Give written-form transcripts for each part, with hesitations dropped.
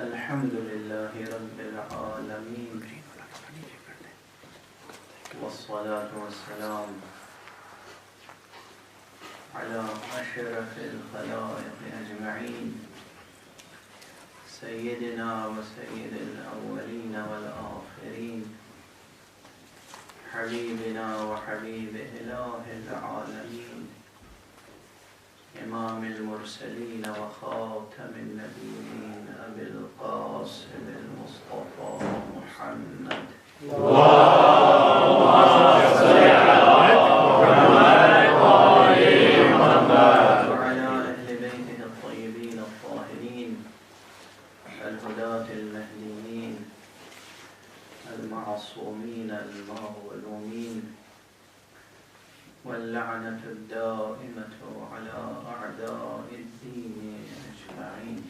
الحمد لله رب العالمين والصلاة والسلام على أشرف الخلائق أجمعين سيدنا وسيد الأولين والآخرين حبيبنا وحبيب إله العالمين إمام المرسلين وخاتم النبيين أبي القاسم المصطفى محمد وعلى أهل بيته الطيبين الطاهرين الهداة المهديين المعصومين المظلومين واللعنة الدائمة على أعداء الدين أجمعين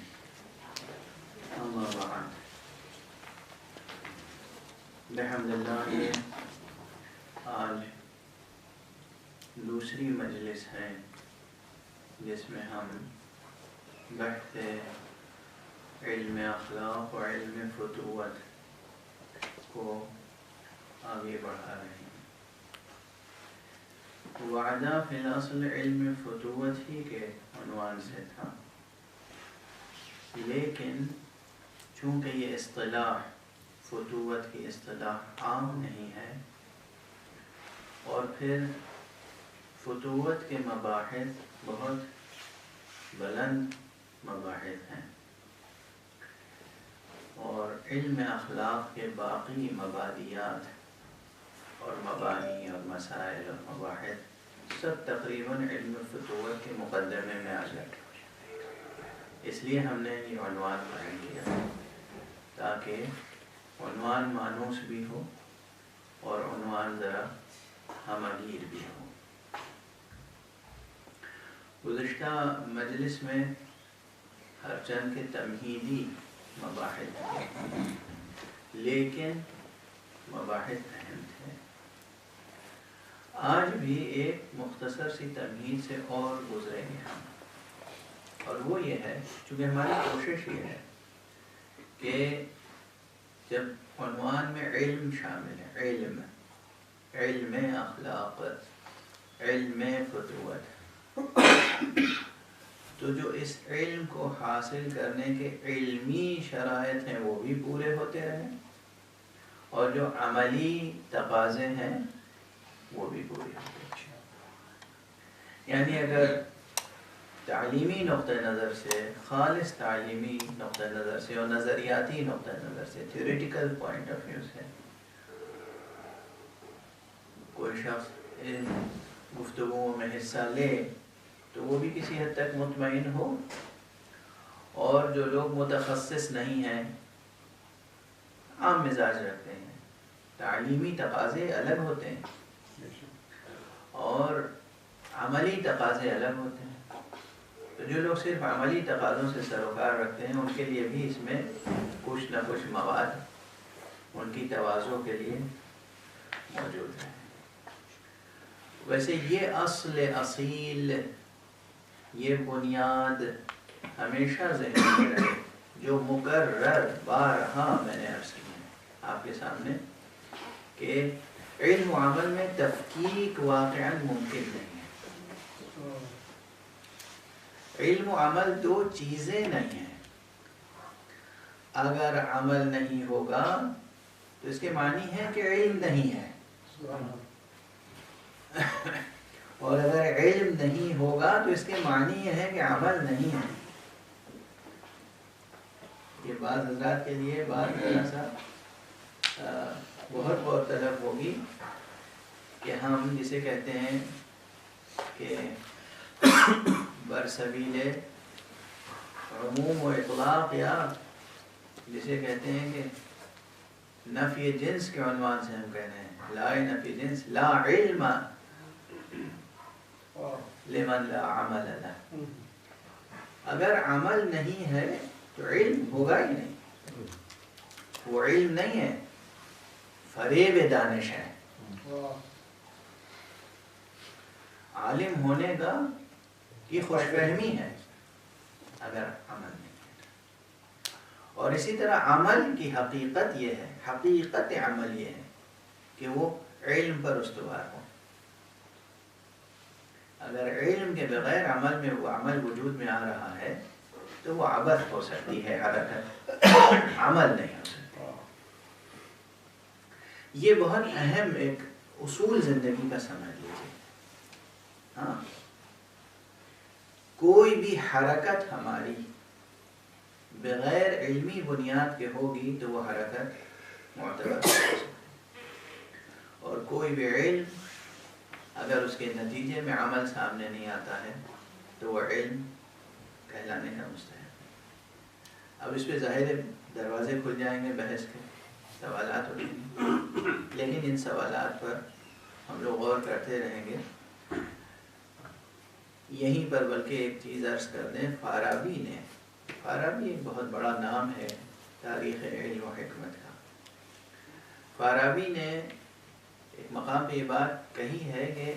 أما بعد بحمد اللہ آج دوسری مجلس ہے جس میں ہم بحث علم اخلاق و علم فتوت کو آگے بڑھا رہے ہیں۔ وعدہ فی الاصل علم فتوت ہی کے عنوان سے تھا، لیکن چونکہ یہ اصطلاح فتوت کی اصطلاح عام نہیں ہے، اور پھر فتوت کے مباحث بہت بلند مباحث ہیں، اور علم اخلاق کے باقی مبادیات اور مبانی اور مسائل اور مباحث سب تقریباً علم فتوت کے مقدمے میں آ جاتے، اس لیے ہم نے یہ عنوان قائم کیا تاکہ عنوان مانوس بھی ہو اور عنوان ذرا ہمگیر بھی ہو۔ گزشتہ مجلس میں ہر چند کے تمہیدی مباحث تھے، لیکن مباحث اہم تھے۔ آج بھی ایک مختصر سی تمہید سے اور گزریں گے ہم، اور وہ یہ ہے، چونکہ ہماری کوشش یہ ہے کہ جب عنوان میں علم شامل ہے، علم اخلاق، علم فتوت، تو جو اس علم کو حاصل کرنے کے علمی شرائط ہیں وہ بھی پورے ہوتے رہیں، اور جو عملی تقاضے ہیں وہ بھی پورے ہوتے رہیں۔ یعنی اگر تعلیمی نقطہ نظر سے، خالص تعلیمی نقطہ نظر سے اور نظریاتی نقطہ نظر سے، تھیوریٹیکل پوائنٹ آف ویو سے کوئی شخص ان گفتگوؤں میں حصہ لے تو وہ بھی کسی حد تک مطمئن ہو، اور جو لوگ متخصص نہیں ہیں، عام مزاج رکھتے ہیں، تعلیمی تقاضے الگ ہوتے ہیں اور عملی تقاضے الگ ہوتے ہیں، تو جو لوگ صرف عملی تقاضوں سے سروکار رکھتے ہیں ان کے لیے بھی اس میں کچھ نہ کچھ مواد ان کی تواضع کے لیے موجود ہے۔ ویسے یہ اصل اصیل، یہ بنیاد ہمیشہ ذہن میں رہے، جو مقرر بارہا میں نے عرض کی ہے آپ کے سامنے، کہ علم و عمل میں تفکیک واقعاً ممکن نہیں ہے۔ علم و عمل دو چیزیں نہیں ہیں۔ اگر عمل نہیں ہوگا تو اس کے معنی ہے کہ علم نہیں ہے، اور اگر علم نہیں ہوگا تو اس کے معنی یہ ہے کہ عمل نہیں ہے۔ یہ بعض حضرات کے لیے بات ذرا سا بہت بہت طلب ہوگی کہ ہم جسے کہتے ہیں کہ برسبیل عموم و اطلاق، یا جسے کہتے ہیں کہ نفی جنس کے عنوان سے ہم کہہ رہے ہیں، لا نفی جنس، لا علم لمن لا عمل له۔ اگر عمل نہیں ہے تو علم ہوگا ہی نہیں، وہ علم نہیں ہے، فریب دانش ہے۔ عالم ہونے کا کی خوش فہمی ہے اگر عمل نہیں ہے، اور اسی طرح عمل کی حقیقت یہ ہے، حقیقت عمل یہ ہے کہ وہ علم پر استوار ہو. اگر علم کے بغیر عمل میں وہ عمل وجود میں آ رہا ہے تو وہ عبث ہو سکتی ہے، حرکت، عمل نہیں ہو سکتی. یہ بہت اہم ایک اصول زندگی کا سمجھ لیجیے. ہاں، کوئی بھی حرکت ہماری بغیر علمی بنیاد کے ہوگی تو وہ حرکت معتبر ہو سکتی ہے، اور کوئی بھی علم اگر اس کے نتیجے میں عمل سامنے نہیں آتا ہے تو وہ علم کہلانے کا مستحق ہے. اب اس پہ ظاہر دروازے کھل جائیں گے بحث کے، سوالات اٹھیں گے، لیکن ان سوالات پر ہم لوگ غور کرتے رہیں گے. یہیں پر بلکہ ایک چیز عرض کر دیں، فارابی ایک بہت بڑا نام ہے تاریخ علم و حکمت کا. فارابی نے ایک مقام پہ یہ بات کہی ہے کہ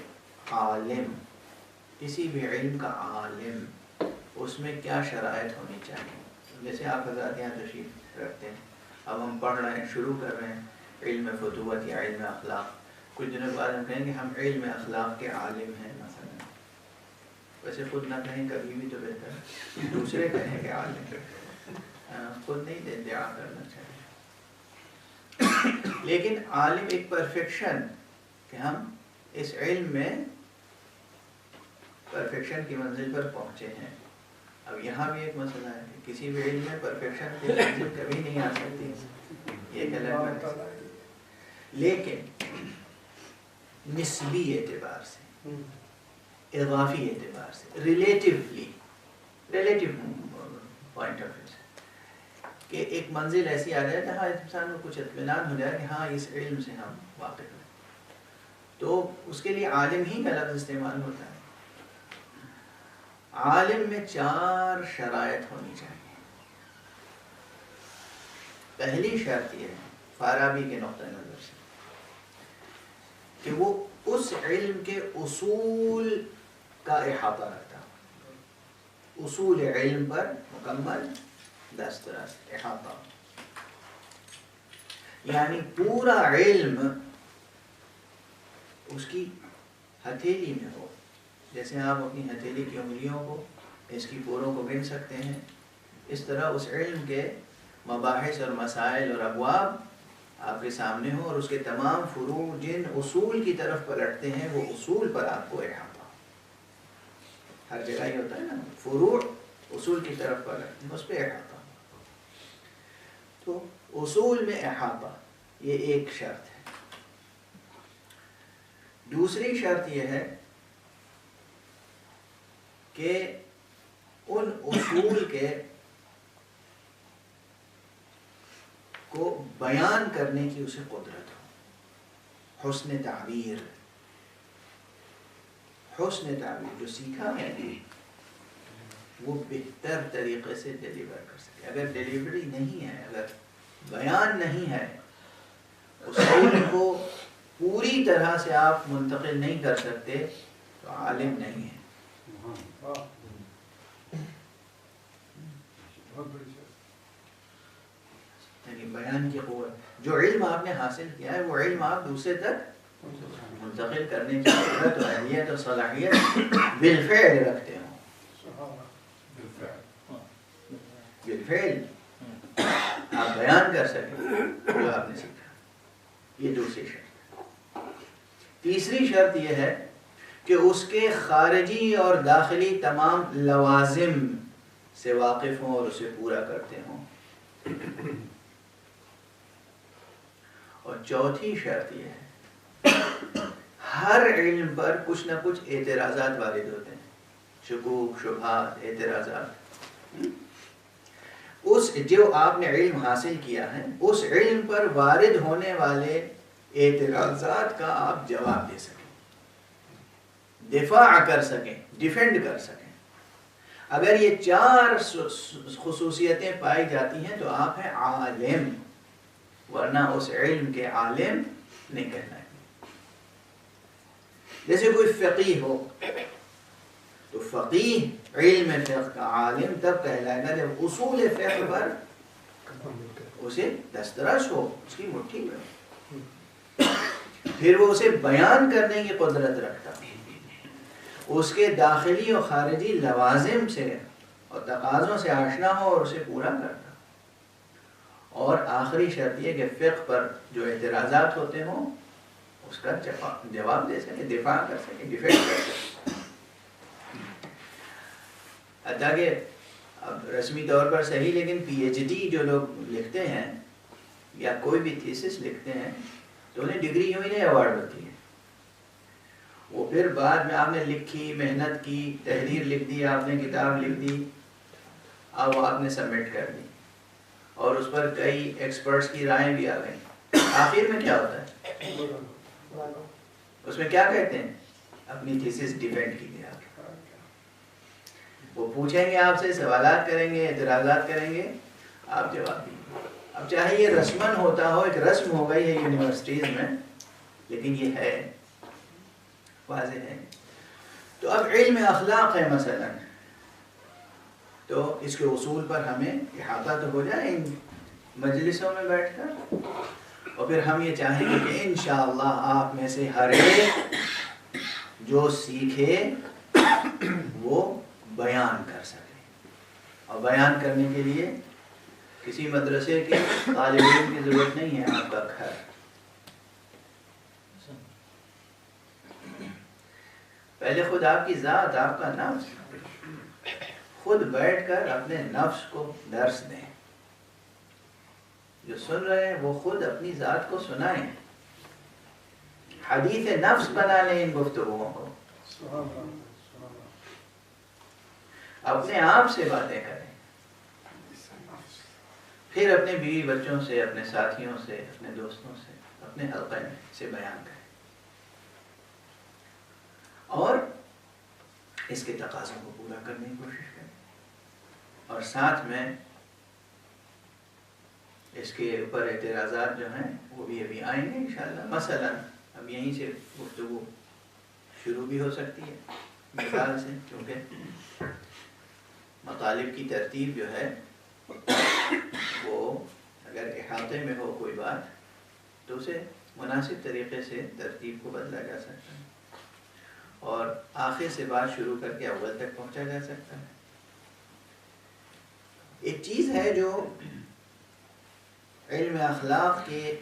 عالم، کسی بھی علم کا عالم، اس میں کیا شرائط ہونی چاہیے. جیسے آپ حضرات یہاں تشریف رکھتے ہیں، اب ہم پڑھ رہے ہیں، شروع کر رہے ہیں علم فتوت یا علم اخلاق. کچھ دنوں بعد ہم کہیں گے ہم علم اخلاق کے عالم ہیں مثلا. ویسے خود نہ کہیں کبھی بھی تو بہتر ہے، دوسرے کہیں کہ عالم، خود نہیں ادعا کرنا چاہیے. لیکن عالم ایک پرفیکشن کہ ہم اس علم میں پرفیکشن کی منزل پر پہنچے ہیں. اب یہاں بھی ایک مسئلہ ہے کہ کسی بھی علم میں پرفیکشن کی منزل کبھی نہیں آ سکتی، یہ غلط ہے. لیکن نسبی اعتبار سے، اضافی اعتبار سے، ریلیٹیو پوائنٹ آف ویو سے، کہ ایک منزل ایسی آ جائے جہاں انسان کو کچھ اطمینان ہو جائے کہ ہاں اس علم سے ہم واقف ہیں، تو اس کے لیے عالم ہی کا لفظ استعمال ہوتا ہے. عالم میں 4 شرائط ہونی چاہیے. پہلی شرط یہ ہے فارابی کے نقطہ نظر سے کہ وہ اس علم کے اصول کا احاطہ رکھتا ہو، اصول علم پر مکمل دسترس، احاطہ، یعنی پورا علم اس کی ہتھیلی میں ہو. جیسے آپ اپنی ہتھیلی کی انگلیوں کو، اس کی پوروں کو گن سکتے ہیں، اس طرح اس علم کے مباحث اور مسائل اور ابواب آپ کے سامنے ہوں، اور اس کے تمام فروع جن اصول کی طرف پلٹتے ہیں وہ اصول پر آپ کو احاطہ. ہر جگہ ہی ہوتا ہے نا، فروع اصول کی طرف پلٹتے ہیں، اس پہ احاطہ. تو اصول میں احاطہ، یہ ایک شرط ہے. دوسری شرط یہ ہے کہ ان اصول کے کو بیان کرنے کی اسے قدرت ہو. حسن تعبیر جو سیکھا ہے وہ بہتر طریقے سے ڈیلیور کر سکے. اگر ڈیلیوری نہیں ہے، اگر بیان نہیں ہے، اصول کو پوری طرح سے آپ منتقل نہیں کر سکتے تو عالم نہیں ہے. بیان کی قوت، جو علم آپ نے حاصل کیا ہے وہ علم آپ دوسرے تک منتقل کرنے کی قدرت و اہلیت اور صلاحیت بالفعل رکھتے ہوں. بالفعل آپ بیان کر سکیں جو آپ نے سیکھا. یہ دوسری شرط. تیسری شرط یہ ہے کہ اس کے خارجی اور داخلی تمام لوازم سے واقف ہوں اور اسے پورا کرتے ہوں. اور چوتھی شرط یہ ہے ہر علم پر کچھ نہ کچھ اعتراضات وارد ہوتے ہیں، شکوک، شبہات، اعتراضات. اس جو آپ نے علم حاصل کیا ہے اس علم پر وارد ہونے والے اعتراضات کا آپ جواب دے سکیں، دفاع کر سکیں، ڈیفینڈ کر سکیں. اگر یہ 4 خصوصیتیں پائی جاتی ہیں تو آپ ہیں عالم، ورنہ اس علم کے عالم نہیں کہلائیں. جیسے کوئی فقیہ ہو تو فقیہ علم فقہ کا عالم تب کہلائے گا جب اصول فقہ پر اسے دسترس ہو اس کی مٹھی میں، پھر وہ اسے بیان کرنے کی قدرت رکھتا، اس کے داخلی و خارجی لوازم سے اور تقاضوں سے آشنا ہو اور اسے پورا کرتا، اور آخری شرط یہ کہ فقہ پر جو اعتراضات ہوتے ہوں اس کا جواب دے سکے، دفاع کر سکے، ڈیفینڈ کر سکے۔ حتیٰ کہ اب رسمی طور پر صحیح، لیکن پی ایچ ڈی جو لوگ لکھتے ہیں یا کوئی بھی تھیسس لکھتے ہیں تو انہیں ڈگری یوں ہی نہیں ایوارڈ ہوتی ہے، وہ پھر بعد میں آپ نے لکھی، محنت کی، تحریر لکھ دی، آپ نے کتاب لکھ دی، اب وہ آپ نے سبمٹ کر دی اور اس پر کئی ایکسپرٹس کی رائے بھی آ گئی، آخر میں کیا ہوتا ہے؟ اس میں کیا کہتے ہیں؟ اپنی تھیسس ڈیفینڈ کیجیے، آپ وہ پوچھیں گے، آپ سے سوالات کریں گے، اعتراضات کریں گے، آپ جواب دیجیے۔ اب چاہے یہ رسماً ہوتا ہو، ایک رسم ہو گئی ہے یونیورسٹیز میں، لیکن یہ ہے، واضح ہے۔ تو اب علم اخلاق ہے مثلا، تو اس کے اصول پر ہمیں احاطہ تو ہو جائے ان مجلسوں میں بیٹھ کر، اور پھر ہم یہ چاہیں گے کہ انشاءاللہ آپ میں سے ہر ایک جو سیکھے وہ بیان کر سکے، اور بیان کرنے کے لیے کسی مدرسے کے طالب علم کی ضرورت نہیں ہے، آپ کا گھر، پہلے خود آپ کی ذات، آپ کا نفس، خود بیٹھ کر اپنے نفس کو درس دیں، جو سن رہے ہیں وہ خود اپنی ذات کو سنائیں، حدیث نفس بنا لیں ان گفتگوؤں کو، اپنے آپ سے باتیں کریں، پھر اپنے بیوی بچوں سے، اپنے ساتھیوں سے، اپنے دوستوں سے، اپنے حلقے میں سے بیان کریں، اور اس کے تقاضوں کو پورا کرنے کی کوشش کریں، اور ساتھ میں اس کے اوپر اعتراضات جو ہیں وہ بھی ابھی آئیں گے انشاءاللہ۔ مثلا اب یہیں سے گفتگو شروع بھی ہو سکتی ہے مثال سے، کیونکہ مطالب کی ترتیب جو ہے وہ اگر احاطے میں ہو کوئی بات تو اسے مناسب طریقے سے ترتیب کو بدلا جا سکتا ہے، اور آخر سے بات شروع کر کے اول تک پہنچا جا سکتا ہے۔ ایک چیز ہے جو علم اخلاق کے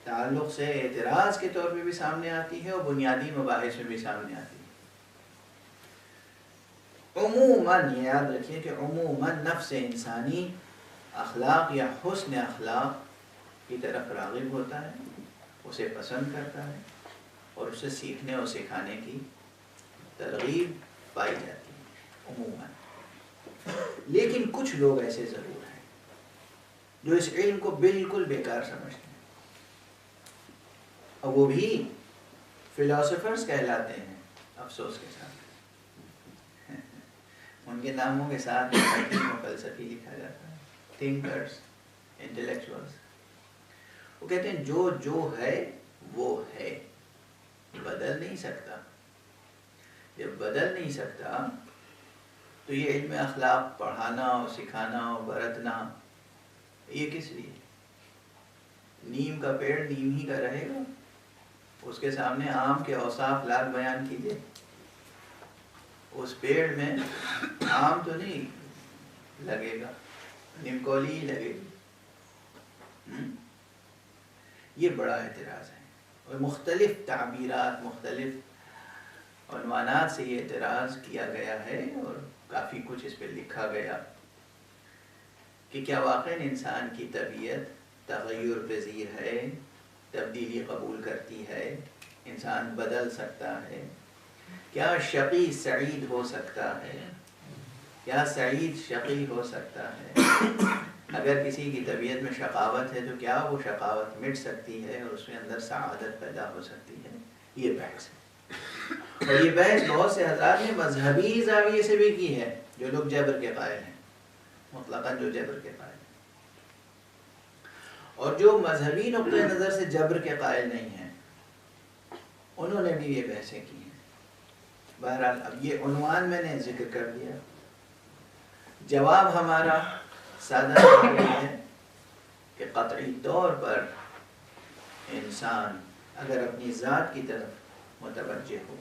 تعلق سے اعتراض کے طور پہ بھی سامنے آتی ہے اور بنیادی مباحث میں بھی سامنے آتی ہے۔ عموماً یہ یاد رکھیے کہ عموماً نفس انسانی اخلاق یا حسن اخلاق کی طرف راغب ہوتا ہے، اسے پسند کرتا ہے، اور اسے سیکھنے اور سکھانے کی ترغیب پائی جاتی ہے عموماً۔ لیکن کچھ لوگ ایسے ضرور ہیں جو اس علم کو بالکل بیکار سمجھتے ہیں، اور وہ بھی فلاسفرز کہلاتے ہیں، افسوس کے ساتھ ان کے ناموں کے ساتھ حکیم و فلسفی لکھا جاتا ہے، تھنکرز، انٹلیکچوئلز۔ وہ کہتے ہیں جو ہے وہ ہے، بدل نہیں سکتا۔ جب بدل نہیں سکتا تو یہ علم اخلاق پڑھانا اور سکھانا اور برتنا یہ کس لیے؟ نیم کا پیڑ نیم ہی کا رہے گا، اس کے سامنے آم کے اوصاف لال بیان کیجیے، اس پیڑ میں آم تو نہیں لگے گا، نمکولی ہی لگے گی۔ یہ بڑا اعتراض ہے، اور مختلف تعبیرات، مختلف عنوانات سے یہ اعتراض کیا گیا ہے، اور کافی کچھ اس پہ لکھا گیا کہ کیا واقعاً انسان کی طبیعت تغیر پذیر ہے، تبدیلی قبول کرتی ہے، انسان بدل سکتا ہے، کیا شقی سعید ہو سکتا ہے، کیا سعید شقی ہو سکتا ہے، اگر کسی کی طبیعت میں شقاوت ہے تو کیا وہ شقاوت مٹ سکتی ہے اور اس میں اندر سعادت پیدا ہو سکتی ہے؟ یہ بحث ہے، اور یہ بحث بہت سے حضرات نے مذہبی زاویے سے بھی کی ہے، جو لوگ جبر کے قائل ہیں، مطلقاً جو جبر کے قائل ہیں، اور جو مذہبی نقطہ نظر سے جبر کے قائل نہیں ہیں انہوں نے بھی یہ بحثیں کی ہیں۔ بہرحال اب یہ عنوان میں نے ذکر کر دیا، جواب ہمارا سادہ ہے کہ قطعی طور پر انسان اگر اپنی ذات کی طرف متوجہ ہو،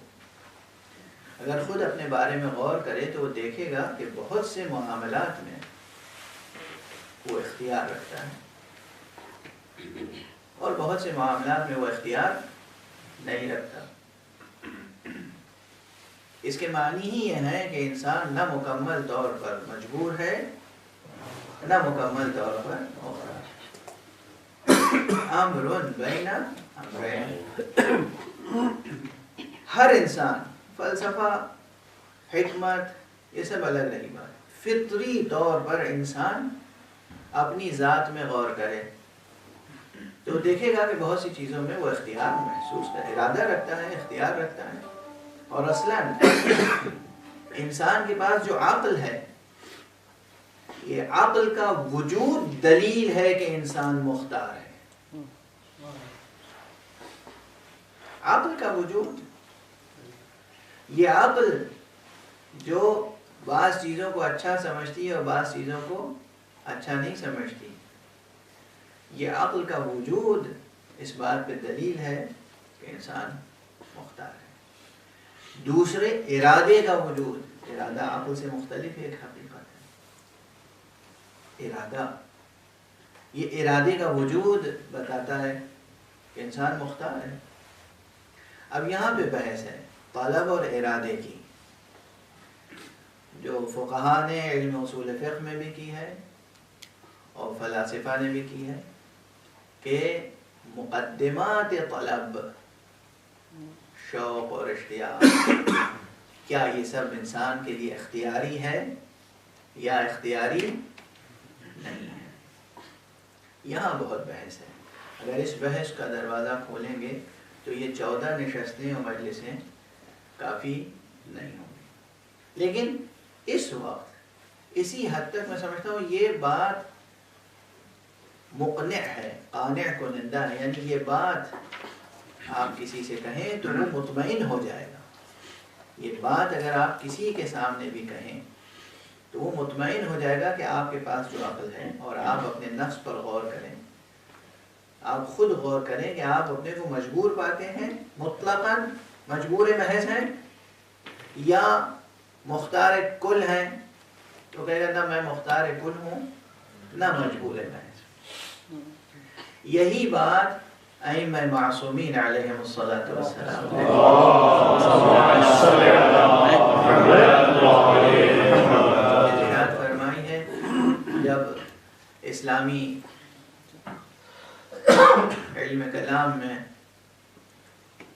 اگر خود اپنے بارے میں غور کرے تو وہ دیکھے گا کہ بہت سے معاملات میں وہ اختیار رکھتا ہے اور بہت سے معاملات میں وہ اختیار نہیں رکھتا۔ اس کے معنی ہی یہ ہے کہ انسان نہ مکمل طور پر مجبور ہے نہ مکمل طور پر مختار۔ امر بین امرین، ہر انسان، فلسفہ، حکمت، یہ سب الگ رہی بات، فطری طور پر انسان اپنی ذات میں غور کرے تو دیکھے گا کہ بہت سی چیزوں میں وہ اختیار محسوس کرے، ارادہ رکھتا ہے، اختیار رکھتا ہے۔ اور اصلاً انسان کے پاس جو عقل ہے، یہ عقل کا وجود دلیل ہے کہ انسان مختار ہے۔ عقل کا وجود، یہ عقل جو بعض چیزوں کو اچھا سمجھتی ہے اور بعض چیزوں کو اچھا نہیں سمجھتی، یہ عقل کا وجود اس بات پہ دلیل ہے کہ انسان مختار ہے۔ دوسرے ارادے کا وجود، ارادہ عقل سے مختلف ایک حقیقت ہے۔ ارادہ، یہ ارادے کا وجود بتاتا ہے کہ انسان مختار ہے۔ اب یہاں پہ بحث ہے طلب اور ارادے کی، جو فقہاء نے علم اصول فقہ میں بھی کی ہے اور فلاسفہ نے بھی کی ہے، کہ مقدمات طلب، شوق اور اشتیاق، کیا یہ سب انسان کے لیے اختیاری ہے یا اختیاری نہیں ہے؟ یہاں بہت بحث ہے۔ اگر اس بحث کا دروازہ کھولیں گے تو یہ 14 نشستیں اور مجلسیں کافی نہیں ہوں گی۔ لیکن اس وقت اسی حد تک میں سمجھتا ہوں یہ بات مقنع ہے، قانع کنندہ ہے، یعنی یہ بات آپ کسی سے کہیں تو وہ مطمئن ہو جائے گا۔ یہ بات اگر آپ کسی کے سامنے بھی کہیں تو وہ مطمئن ہو جائے گا کہ آپ کے پاس جو عقل ہے، اور آپ اپنے نفس پر غور کریں، آپ خود غور کریں کہ آپ اپنے کو مجبور پاتے ہیں، مطلقاً مجبور محض ہیں یا مختار کل ہیں، تو کہے گا نہ میں مختار کل ہوں نہ مجبور محض۔ یہی بات ائمہ معصومین علیہم الصلاۃ والسلام ارشاد فرمائی ہے۔ جب اسلامی علم کلام میں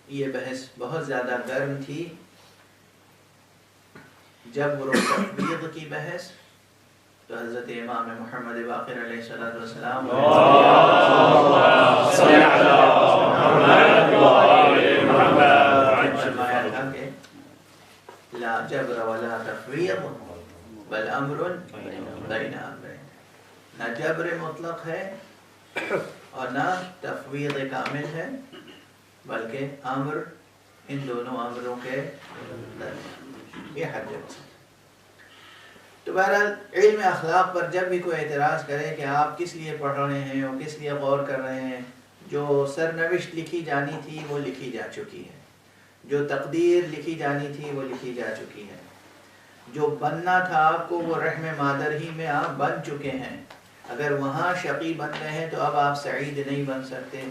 یہ بحث بہت زیادہ گرم تھی، جب وہ تفویض کی بحث، تو حضرت امام محمد باقر علیہ السلام فرمایا تھا کہ لا جبر ولا تفویض بل امر بین امرین، نہ جبر مطلق ہے اور نہ تفویض کامل ہے، بلکہ امر ان دونوں امروں کے درمیان، یہ حد وسط۔ تو بہرحال علم اخلاق پر جب بھی کوئی اعتراض کرے کہ آپ کس لیے پڑھ رہے ہیں اور کس لیے غور کر رہے ہیں، جو سرنوشت لکھی جانی تھی وہ لکھی جا چکی ہے، جو تقدیر لکھی جانی تھی وہ لکھی جا چکی ہے، جو بننا تھا آپ کو وہ رحم مادر ہی میں آپ بن چکے ہیں۔ اگر وہاں شقی بن گئے ہیں تو اب آپ سعید نہیں بن سکتے،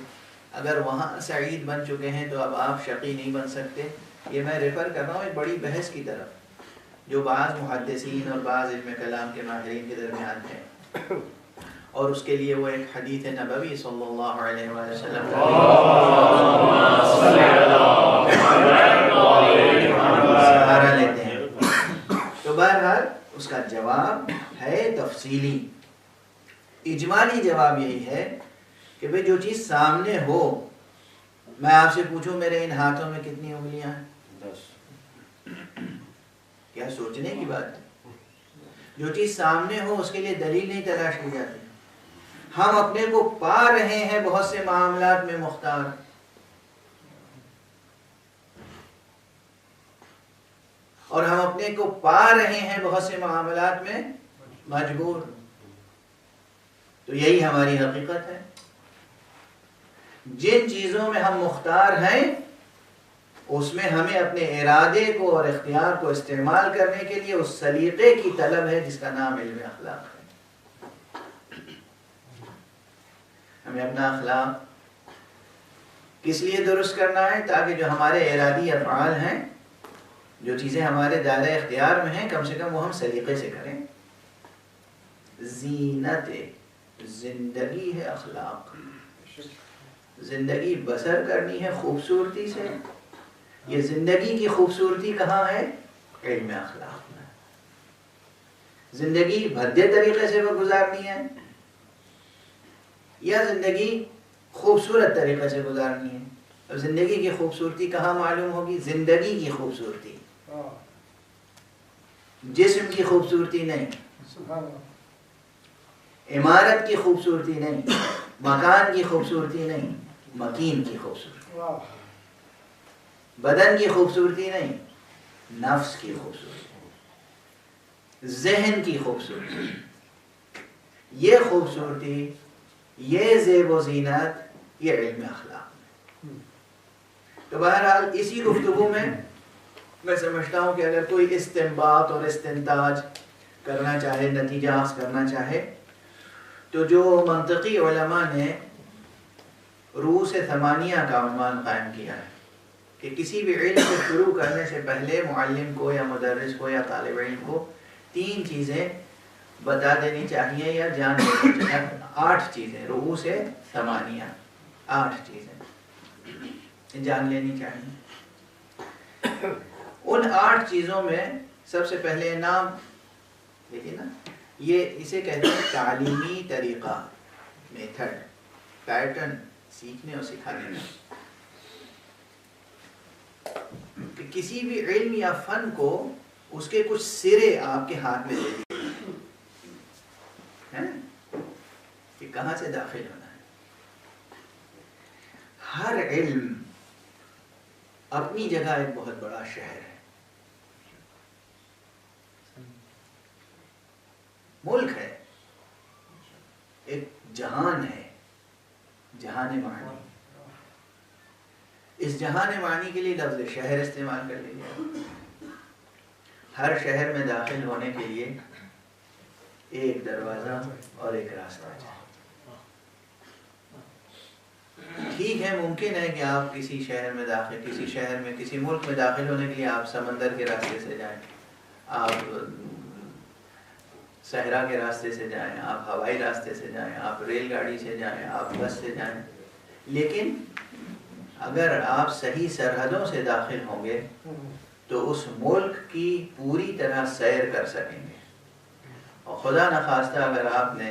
اگر وہاں سعید بن چکے ہیں تو اب آپ شقی نہیں بن سکتے۔ یہ میں ریفر کر رہا ہوں ایک بڑی بحث کی طرف جو بعض محدثین اور بعض علم کلام کے ماہرین کے درمیان ہے، اور اس کے لیے وہ ایک حدیث نبوی صلی اللہ علیہ وآلہ وسلم سہارا لیتے ہیں۔ تو بہرحال اس کا جواب ہے تفصیلی، اجمالی جواب یہی ہے کہ بھئی جو چیز سامنے ہو، میں آپ سے پوچھوں میرے ان ہاتھوں میں کتنی انگلیاں ہیں؟ 10۔ کیا سوچنے کی بات ہے؟ جو چیز سامنے ہو اس کے لیے دلیل نہیں تلاش کی جاتی۔ ہم اپنے کو پا رہے ہیں بہت سے معاملات میں مختار، اور ہم اپنے کو پا رہے ہیں بہت سے معاملات میں مجبور۔ تو یہی ہماری حقیقت ہے. جن چیزوں میں ہم مختار ہیں اس میں ہمیں اپنے ارادے کو اور اختیار کو استعمال کرنے کے لیے اس سلیقے کی طلب ہے جس کا نام علم اخلاق ہے. ہمیں اپنا اخلاق کس لیے درست کرنا ہے؟ تاکہ جو ہمارے ارادی افعال ہیں، جو چیزیں ہمارے دائرۂ اختیار میں ہیں، کم سے کم وہ ہم سلیقے سے کریں. زینت زندگی ہے اخلاق. زندگی بسر کرنی ہے خوبصورتی سے. یہ زندگی کی خوبصورتی کہاں ہے؟ علم اخلاق میں. زندگی بھدے طریقے سے وہ گزارنی ہے یا زندگی خوبصورت طریقے سے گزارنی ہے؟ اب زندگی کی خوبصورتی کہاں معلوم ہوگی؟ زندگی کی خوبصورتی، جسم کی خوبصورتی نہیں، عمارت کی خوبصورتی نہیں، مکان کی خوبصورتی نہیں، مکین کی خوبصورتی، بدن کی خوبصورتی نہیں، نفس کی خوبصورتی، ذہن کی خوبصورتی. یہ خوبصورتی، یہ زیب و زینت، یہ علم اخلاق. تو بہرحال اسی گفتگو میں سمجھتا ہوں کہ اگر کوئی استنباط اور استنتاج کرنا چاہے، نتیجہ حاصل کرنا چاہے، تو جو منطقی علماء نے رؤوس ثمانیہ کا عنوان قائم کیا ہے کہ کسی بھی علم کو شروع کرنے سے پہلے معلم کو یا مدرس کو یا طالب علم کو 3 چیزیں بتا دینی چاہیے یا جان لینی چاہیے. 8 چیزیں، رؤوس ثمانیہ، 8 چیزیں جان لینی چاہیے. ان 8 چیزوں میں سب سے پہلے نام دیکھیے نا، یہ اسے کہتے ہیں تعلیمی طریقہ، میتھڈ، پیٹرن سیکھنے اور سکھانے کا. کہ کسی بھی علم یا فن کو اس کے کچھ سرے آپ کے ہاتھ میں دے دیے ہیں کہ کہاں سے داخل ہونا ہے. ہر علم اپنی جگہ ایک بہت بڑا شہر ہے، ملک ہے، ایک جہان ہے، جہان معنی. اس جہان معنی کے لیے لفظ شہر استعمال کر لیجیے. ہر شہر میں داخل ہونے کے لیے ایک دروازہ اور ایک راستہ ہے. ٹھیک ہے، ممکن ہے کہ آپ کسی شہر میں کسی ملک میں داخل ہونے کے لیے آپ سمندر کے راستے سے جائیں، آپ صحرا کے راستے سے جائیں، آپ ہوائی راستے سے جائیں، آپ ریل گاڑی سے جائیں، آپ بس سے جائیں. لیکن اگر آپ صحیح سرحدوں سے داخل ہوں گے تو اس ملک کی پوری طرح سیر کر سکیں گے. اور خدا نخواستہ اگر آپ نے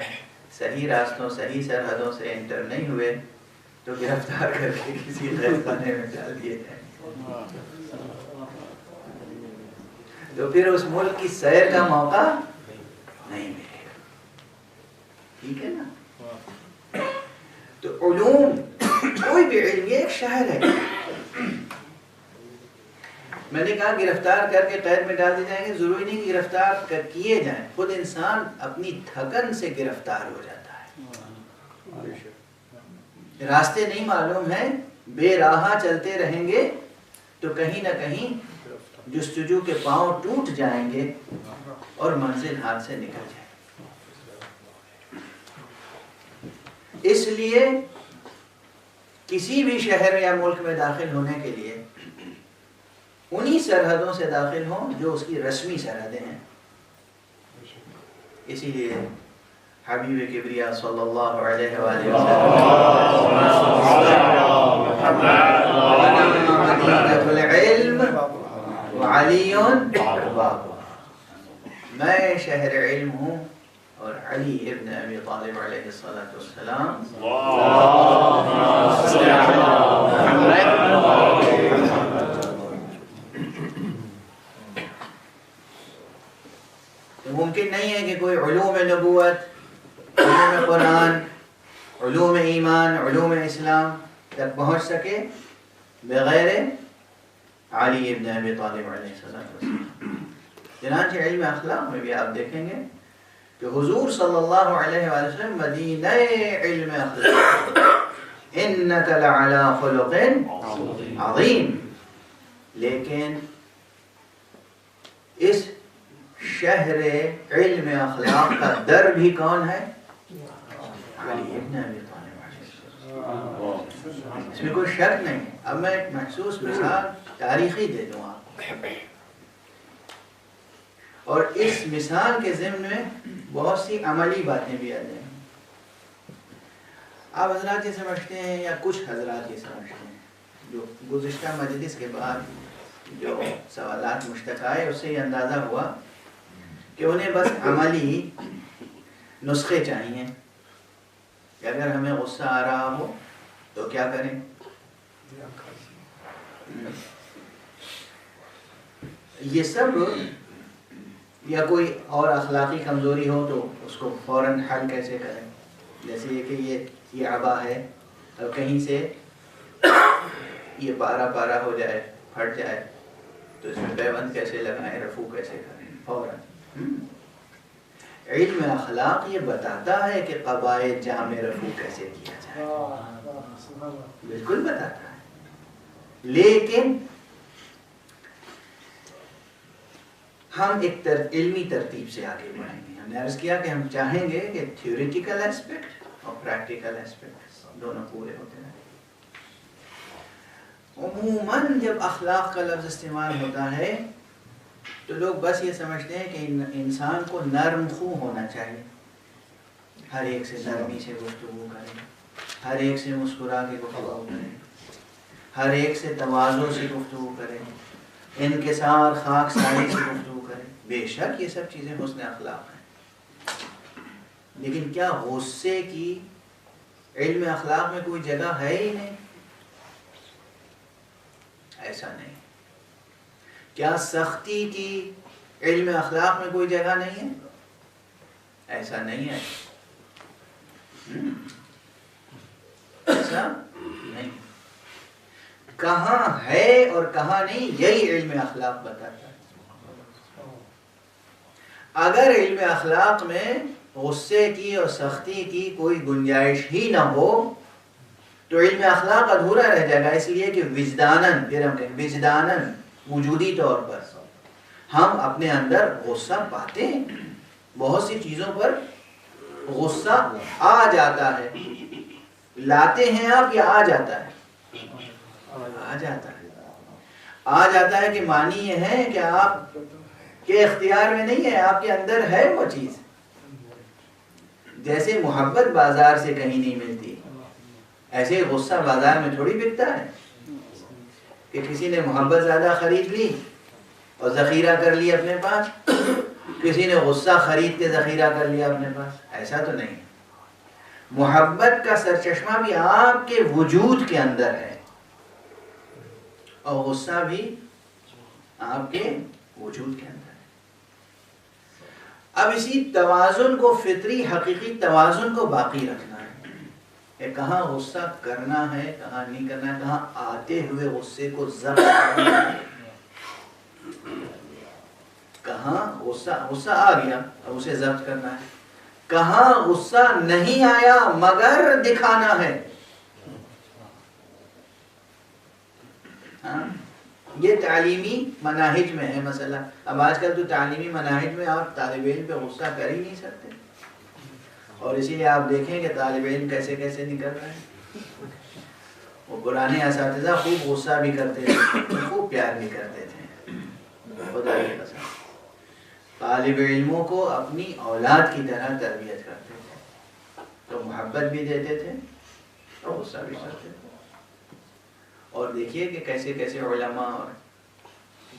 صحیح راستوں، صحیح سرحدوں سے انٹر نہیں ہوئے تو گرفتار کر کے کسی قید خانے میں ڈال دیے جائیں. تو پھر اس ملک کی سیر کا موقع نہیں ملے گا. ٹھیک ہے نا؟ تو علوم، کوئی بھی علم، یہ ایک شہر ہے. میں نے کہا گرفتار کر کے قید میں ڈال دی جائیں گے، ضروری نہیں گرفتار کیے جائیں، خود انسان اپنی تھکن سے گرفتار ہو جاتا ہے. راستے نہیں معلوم ہیں، بے راہ چلتے رہیں گے تو کہیں نہ کہیں جستجو کے پاؤں ٹوٹ جائیں گے اور منزل ہاتھ سے نکل جائے. اس لیے کسی بھی شہر یا ملک میں داخل ہونے کے لیے انہی سرحدوں سے داخل ہوں جو اس کی رسمی سرحدیں ہیں. اسی لیے حبیب کبریا صلی اللہ علیہ وآلہ وسلم میں شہر علم ہوں اور علی ابن ابی طالب علیہ السلام ممکن نہیں ہے کہ کوئی علوم نبوت، علوم قرآن، علوم ایمان، علوم اسلام تک پہنچ سکے بغیر علی ابن ابی طالب علیہ السلام. چنانچہ علم اخلاق میں بھی آپ دیکھیں گے کہ حضور صلی اللہ علیہ وآلہ وسلم مدینہ علم اخلاق، انک لعلی خلق عظیم، لیکن اس شہر علم اخلاق کا در بھی کون ہے؟ علی ابن ابی طالب، اس میں کوئی شک نہیں ہے۔ اب میں ایک محسوس مثال تاریخی دے دوں آپ کو، اور اس مثال کے ضمن میں بہت سی عملی باتیں بھی آ جائیں۔ آپ حضرات یہ سمجھتے ہیں یا کچھ حضرات یہ سمجھتے ہیں، جو گزشتہ مجلس کے بعد جو سوالات مشتق آئے اس سے یہ اندازہ ہوا کہ انہیں بس عملی نسخے چاہیے کہ اگر ہمیں غصہ آ رہا ہو تو کیا کریں۔ یہ سب، یا کوئی اور اخلاقی کمزوری ہو تو اس کو فوراً حل کیسے کریں، جیسے یہ کہ یہ عبا ہے اور کہیں سے یہ پارا ہو جائے، پھٹ جائے، تو اس میں پیوند کیسے لگائیں، رفو کیسے کریں فوراً۔ علم اخلاق یہ بتاتا ہے کہ قواعد جامع رفو کیسے کیا جائے، بالکل بتاتا ہے، لیکن ہم ایک علمی ترتیب سے آگے بڑھیں گے۔ ہم نے عرض کیا کہ ہم چاہیں گے کہ تھیوریٹیکل ایسپیکٹ اور پریکٹیکل ایسپیکٹ دونوں پورے ہوتے ہیں۔ عموماً جب اخلاق کا لفظ استعمال ہوتا ہے تو لوگ بس یہ سمجھتے ہیں کہ انسان کو نرم خو ہونا چاہیے، ہر ایک سے نرمی سے گفتگو کرے، ہر ایک سے مسکرا کے گفتگو کرے، ہر ایک سے تواضع سے گفتگو کرے، انکسار خاک ساری سے گفتگو کرے۔ بے شک یہ سب چیزیں حسن اخلاق ہیں، لیکن کیا غصے کی علم اخلاق میں کوئی جگہ ہے ہی نہیں؟ ایسا نہیں۔ کیا سختی کی علم اخلاق میں کوئی جگہ نہیں ہے؟ ایسا نہیں ہے، ایسا نہیں۔ کہاں ہے اور کہاں نہیں، یہی علم اخلاق بتاتا ہے۔ اگر علم اخلاق میں غصے کی اور سختی کی کوئی گنجائش ہی نہ ہو تو علم اخلاق ادھورا رہ جائے گا، اس لیے کہ وجداناً، پھر ہم کہیں وجداناً، وجودی طور پر ہم اپنے اندر غصہ پاتے ہیں، بہت سی چیزوں پر غصہ آ جاتا ہے۔ لاتے ہیں آپ یا آ جاتا ہے؟ آ جاتا ہے۔ آ جاتا ہے کہ معنی یہ ہے کہ آپ کے اختیار میں نہیں ہے، آپ کے اندر ہے وہ چیز۔ جیسے محبت بازار سے کہیں نہیں ملتی، ایسے غصہ بازار میں تھوڑی بکتا ہے کہ کسی نے محبت زیادہ خرید لی اور ذخیرہ کر لی اپنے پاس، کسی نے غصہ خرید کے ذخیرہ کر لیا اپنے پاس، ایسا تو نہیں۔ محبت کا سرچشمہ بھی آپ کے وجود کے اندر ہے اور غصہ بھی آپ کے وجود کے اندر ہے۔ اب اسی توازن کو، فطری حقیقی توازن کو باقی رکھنا ہے کہ کہاں غصہ کرنا ہے، کہاں نہیں کرنا ہے، کہاں آتے ہوئے غصے کو ضبط کرنا ہے، کہاں غصہ آ گیا اب اسے ضبط کرنا ہے، کہاں غصہ نہیں آیا مگر دکھانا ہے۔ ہاں، یہ تعلیمی مناہج میں ہے مسئلہ۔ اب آج کل تو تعلیمی مناہج میں آپ طالب علم پہ غصہ کر ہی نہیں سکتے، اور اسی لیے آپ دیکھیں کہ طالب علم کیسے کیسے نکل رہے ہیں۔ وہ پرانے اساتذہ خوب غصہ بھی کرتے تھے، خوب پیار بھی کرتے تھے، خدا کی قسم۔ طالب علموں کو اپنی اولاد کی طرح تربیت کرتے تھے، تو محبت بھی دیتے تھے اور غصہ بھی کرتے تھے۔ اور دیکھیے کہ کیسے کیسے علماء اور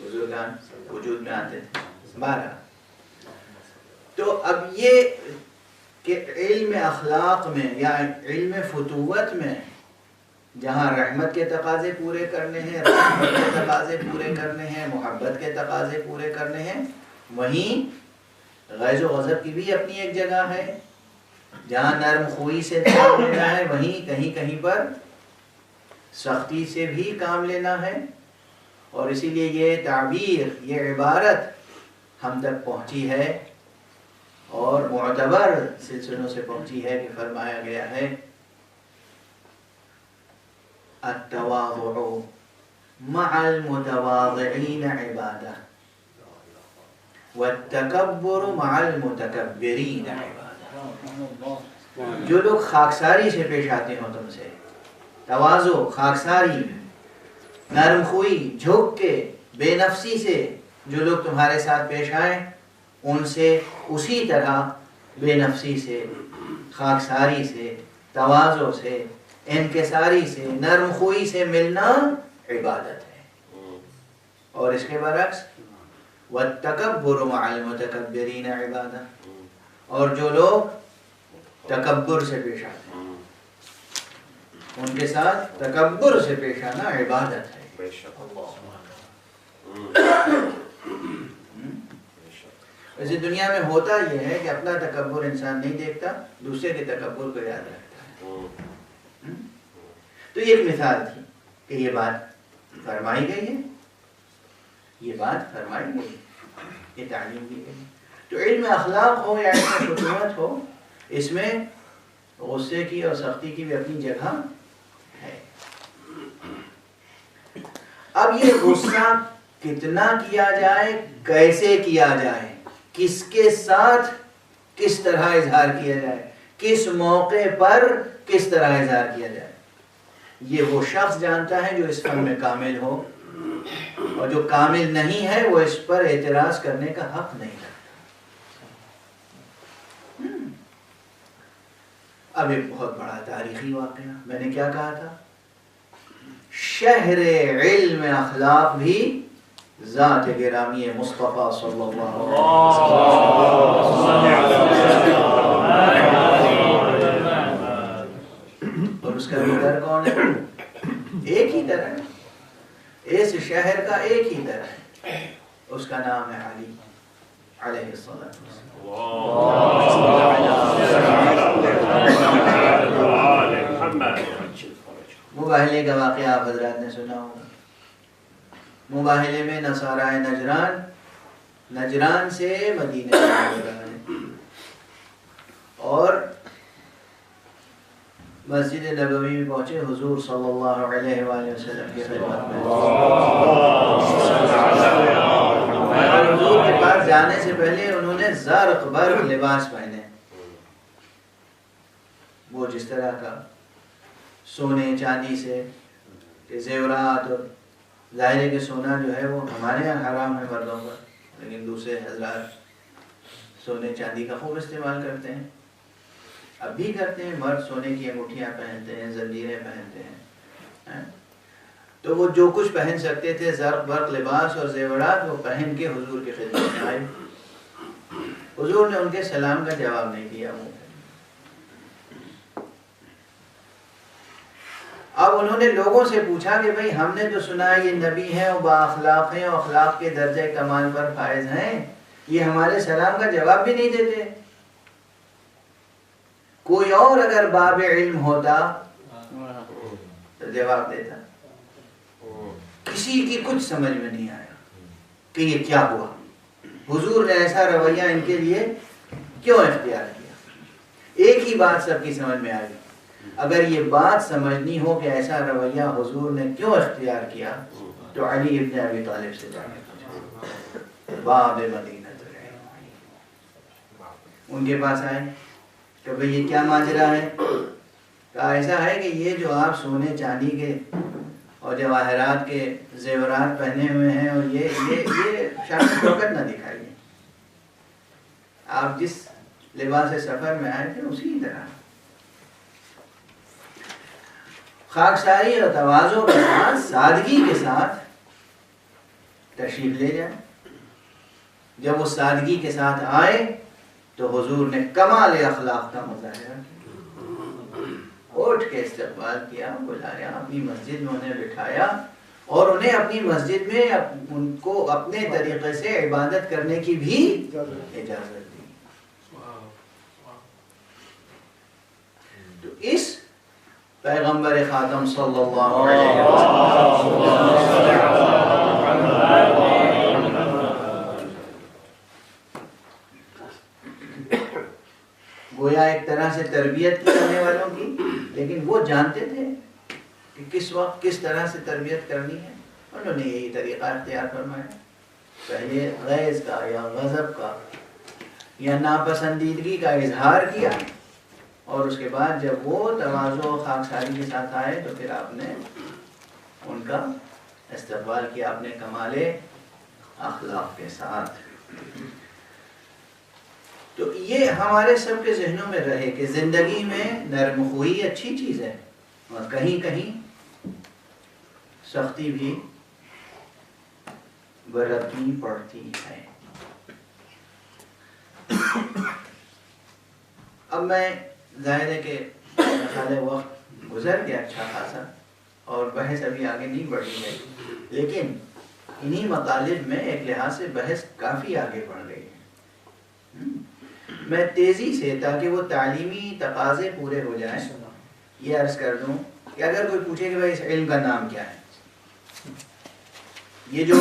بزرگان وجود میں آتے تھے۔ بارہ تو اب یہ کہ علم اخلاق میں یا علم فتوت میں جہاں رحمت کے تقاضے پورے کرنے ہیں، رحمت کے تقاضے پورے کرنے ہیں، محبت کے تقاضے پورے کرنے ہیں، وہیں غیظ و غضب کی بھی اپنی ایک جگہ ہے۔ جہاں نرم خوئی سے کام لینا ہے وہیں کہیں کہیں پر سختی سے بھی کام لینا ہے۔ اور اسی لیے یہ تعبیر، یہ عبارت ہم تک پہنچی ہے اور معتبر سلسلوں سے پہنچی ہے کہ فرمایا گیا ہے التواضع مع المتواضعین عبادہ والتکبر مع المتکبرین عبادہ. جو لوگ خاکساری سے پیش آتے ہوں تم سے، تواضع، خاکساری، نرم خوئی، جھک کے، بے نفسی سے جو لوگ تمہارے ساتھ پیش آئیں، ان سے اسی طرح بے نفسی سے، خاکساری سے، تواضع سے، انکساری سے، نرم خوئی سے ملنا عبادت ہے. اور اس کے برعکس وَالتَّكَبُّرُ مَعَ الْمُتَكَبِّرِينَ عِبَادَةً، اور جو لوگ تکبر سے پیش آتے ہیں ان کے ساتھ تکبر سے پیش آنا عبادت ہے. ویسے دنیا میں ہوتا یہ ہے کہ اپنا تکبر انسان نہیں دیکھتا، دوسرے کے تکبر کو یاد رکھتا ہے. تو یہ ایک مثال تھی کہ یہ بات فرمائی گئی ہے، یہ بات فرمائی گئی، یہ تعلیم دی گئی. تو علم اخلاق ہو یا علم فطرت ہو، اس میں غصے کی اور سختی کی بھی اپنی جگہ ہے. اب یہ غصہ کتنا کیا جائے، کیسے کیا جائے، کس کے ساتھ کس طرح اظہار کیا جائے، کس موقع پر کس طرح اظہار کیا جائے، یہ وہ شخص جانتا ہے جو اس فن میں کامل ہو، اور جو کامل نہیں ہے وہ اس پر اعتراض کرنے کا حق نہیں رکھتا. اب ایک بہت بڑا تاریخی واقعہ، میں نے کیا کہا تھا، شہر علم اخلاق بھی ذات گرامی مصطفیٰ صلی اللہ علیہ وسلم. اور اس کا لیڈر کون ہے؟ ایک ہی طرح ہے، اس شہر کا ایک ہی طرح ہے، اس کا نام ہے علی علیہ الصلوۃ مباہلے کا واقعہ آپ حضرات نے سنا ہوگا. مباہلے میں نصارہ نجران سے مدینہ ہے، اور مسجد نبوی میں پہنچے حضور صلی اللہ علیہ وآلہ وسلم کی خدمت میں. اور حضور کے پاس جانے سے پہلے انہوں نے زرق برق لباس پہنے، وہ جس طرح کا سونے چاندی سے زیورات، اور ظاہر ہے کہ سونا جو ہے وہ ہمارے یہاں حرام ہے مردوں کا، لیکن دوسرے حضرات سونے چاندی کا خوب استعمال کرتے ہیں، اب بھی کرتے ہیں. مرد سونے کی انگوٹھیاں پہنتے ہیں، زنجیریں پہنتے ہیں. تو وہ جو کچھ پہن سکتے تھے زرق برق لباس اور زیورات، وہ پہن کے حضور کی خدمت میں آئے. حضور نے ان کے سلام کا جواب نہیں دیا. اب انہوں نے لوگوں سے پوچھا کہ بھئی ہم نے تو سنا ہے یہ نبی ہیں اور با اخلاق ہیں اور اخلاق کے درجہ کمال پر فائز ہیں، یہ ہمارے سلام کا جواب بھی نہیں دیتے. کوئی اور اگر باب علم ہوتا تو جواب دیتا. کسی کی کچھ سمجھ میں نہیں آیا کہ یہ کیا ہوا، حضور نے ایسا رویہ ان کے لیے کیوں اختیار کیا. ایک ہی بات سب کی سمجھ میں آئی، اگر یہ بات سمجھنی ہو کہ ایسا رویہ حضور نے کیوں اختیار کیا تو علی ابن ابی طالب سے جانے باب مدینہ ان کے پاس آئے کہ بھئی یہ کیا ماجرا ہے. کہا ایسا ہے کہ یہ جو آپ سونے چاندی کے اور جواہرات کے زیورات پہنے ہوئے ہیں، اور یہ شان شوکت نہ دکھائیے، آپ جس لباس سفر میں آئے تھے اسی طرح خاکساری اور تواضع کے ساتھ، سادگی کے ساتھ تشریف لے جائیں. جب وہ سادگی کے ساتھ آئے تو حضور نے کمال اخلاق کا مظاہرہ کیا، اٹھ کے استقبال کیا، بلایا، اپنی مسجد میں انہیں بٹھایا، اور انہیں اپنی مسجد میں ان کو اپنے طریقے سے عبادت کرنے کی بھی اجازت دی. تو اس پیغمبر خاتم صلی اللہ علیہ وسلم سے تربیت کی کرنے والوں کی، لیکن وہ جانتے تھے کہ کس وقت کس طرح سے تربیت کرنی ہے، انہوں نے یہی طریقہ اختیار فرمایا. پہلے غیظ کا یا غضب کا یا ناپسندیدگی کا اظہار کیا، اور اس کے بعد جب وہ تواضع و خاکساری کے ساتھ آئے تو پھر آپ نے ان کا استقبال کیا اپنے کمال اخلاق کے ساتھ. تو یہ ہمارے سب کے ذہنوں میں رہے کہ زندگی میں نرم خوئی اچھی چیز ہے، اور کہیں کہیں سختی بھی برتنی پڑتی ہے. اب میں ظاہر ہے کہ خیال وقت گزر گیا اچھا خاصا، اور بحث ابھی آگے نہیں بڑھی ہے، لیکن انہی مطالب میں ایک لحاظ سے بحث کافی آگے بڑھ گئی ہے. میں تیزی سے تاکہ وہ تعلیمی تقاضے پورے ہو جائیں یہ عرض کر دوں کہ اگر کوئی پوچھے کہ بھائی اس علم کا نام کیا ہے، یہ جو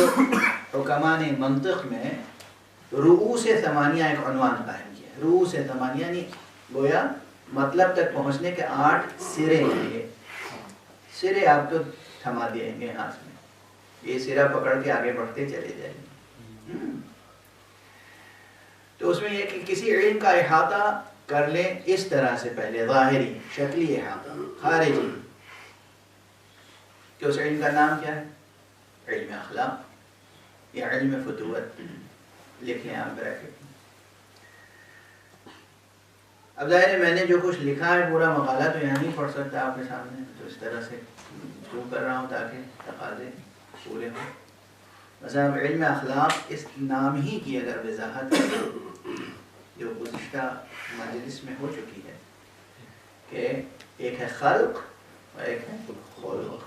حکماء نے منطق میں رؤوس ثمانیہ ایک عنوان قائم کیا. رؤوس ثمانیہ یعنی گویا مطلب تک پہنچنے کے 8 سرے ہیں. یہ سرے آپ تو تھما دیں گے ہاتھ میں، یہ سرا پکڑ کے آگے بڑھتے چلے جائیں گے. تو اس میں یہ کہ کسی علم کا احاطہ کر لیں اس طرح سے، پہلے ظاہری شکلی احاطہ، خارجی، کہ اس علم کا نام کیا ہے، علم اخلاق یا علم فتوت، لکھ لیں آپ بریکٹ. اب ظاہر ہے میں نے جو کچھ لکھا ہے پورا مقالہ تو یہاں نہیں پڑھ سکتا آپ کے سامنے، تو اس طرح سے شروع کر رہا ہوں تاکہ تقاضے پورے ہوں. مثلا علم اخلاق اس نام ہی کی اگر وضاحت جو گزشتہ مجلس میں ہو چکی ہے کہ ایک ہے خلق اور ایک ہے خلق.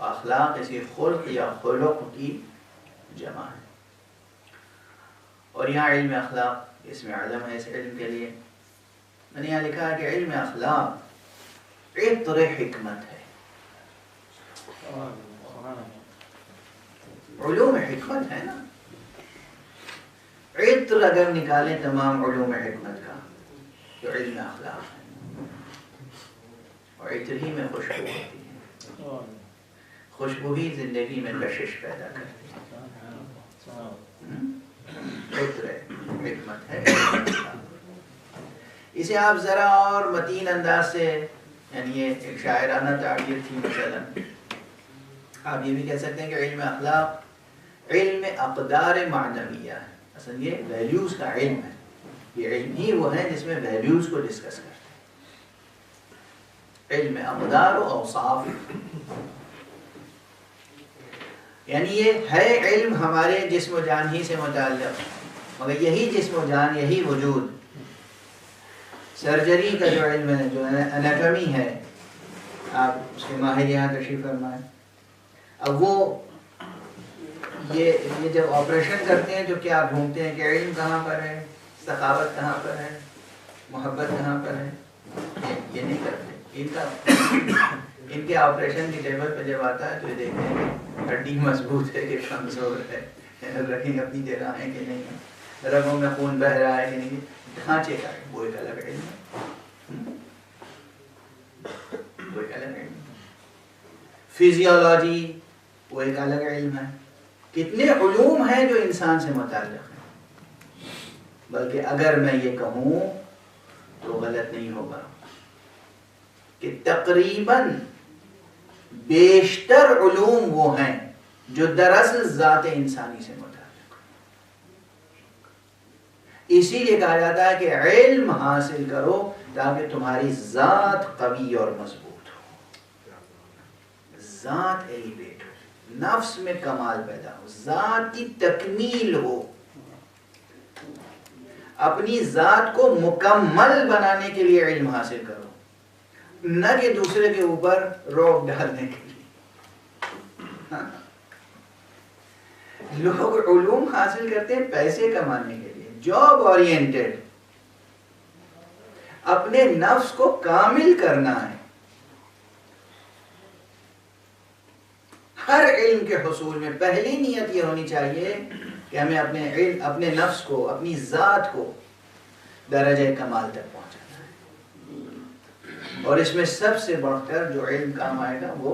اخلاق اسی خلق یا خلق کی جمع ہے. اور یہاں علم اخلاق اس میں علم ہے اس علم کے لیے. میں نے یہاں لکھا ہے کہ علم اخلاق عطر حکمت ہے. علوم حکمت ہے نا، عطر اگر نکالیں تمام علوم حکمت کا تو علم اخلاق ہے. اور عطر ہی میں خوشبو ہوتی ہے، خوشبو ہی زندگی میں کشش پیدا کرتی ہے. عطر حکمت ہے. اسے آپ ذرا اور متین انداز سے، یعنی یہ ایک شاعرانہ تعبیر تھی مثلا، آپ یہ بھی کہہ سکتے ہیں کہ علم اخلاق علم اقدار معنویہ ہے. اصل یہ ویلیوز کا علم ہے. یہ علم ہی وہ ہے جس میں ویلیوز کو ڈسکس کرتے ہیں. علم اقدار و اوصاف، یعنی یہ ہے علم ہمارے جسم و جان ہی سے متعلق، مگر یہی جسم و جان، یہی وجود، سرجری کا جو علم ہے، جو انیٹمی ہے، آپ اس کے ماہر یہاں تشریف فرمائیں. اب وہ یہ جب آپریشن کرتے ہیں تو کیا ڈھونڈتے ہیں کہ علم کہاں پر ہے، سخاوت کہاں پر ہے، محبت کہاں پر ہے. یہ نہیں کرتے. ان کے آپریشن کی ٹیبل پہ جب آتا ہے تو یہ دیکھتے ہیں کہ ہڈی مضبوط ہے کہ کمزور ہے، رگیں اپنی جگہ ہیں کہ نہیں ہے، رگوں میں خون بہ رہا ہے کہ نہیں. ڈھانچے کا وہ ایک الگ علم ہے. وہ ایک الگ علم. فزیولوجی وہ ایک الگ علم ہے. کتنے علوم ہیں جو انسان سے متعلق ہیں. بلکہ اگر میں یہ کہوں تو غلط نہیں ہوگا کہ تقریباً بیشتر علوم وہ ہیں جو دراصل ذات انسانی سے متعلق. اسی لیے کہا جاتا ہے کہ علم حاصل کرو تاکہ تمہاری ذات قوی اور مضبوط ہو، ذات ایلیویٹ ہو، نفس میں کمال پیدا ہو، ذات کی تکمیل ہو. اپنی ذات کو مکمل بنانے کے لیے علم حاصل کرو، نہ کہ دوسرے کے اوپر روب ڈالنے کے لیے. لوگ علوم حاصل کرتے ہیں پیسے کمانے کے لیے، جاب اورینٹڈ، اپنے نفس کو کامل کرنا ہے. ہر علم کے حصول میں پہلی نیت یہ ہونی چاہیے کہ ہمیں اپنے علم، اپنے نفس کو، اپنی ذات کو درجہ کمال تک پہنچانا ہے. اور اس میں سب سے بڑھ کر جو علم کام آئے گا وہ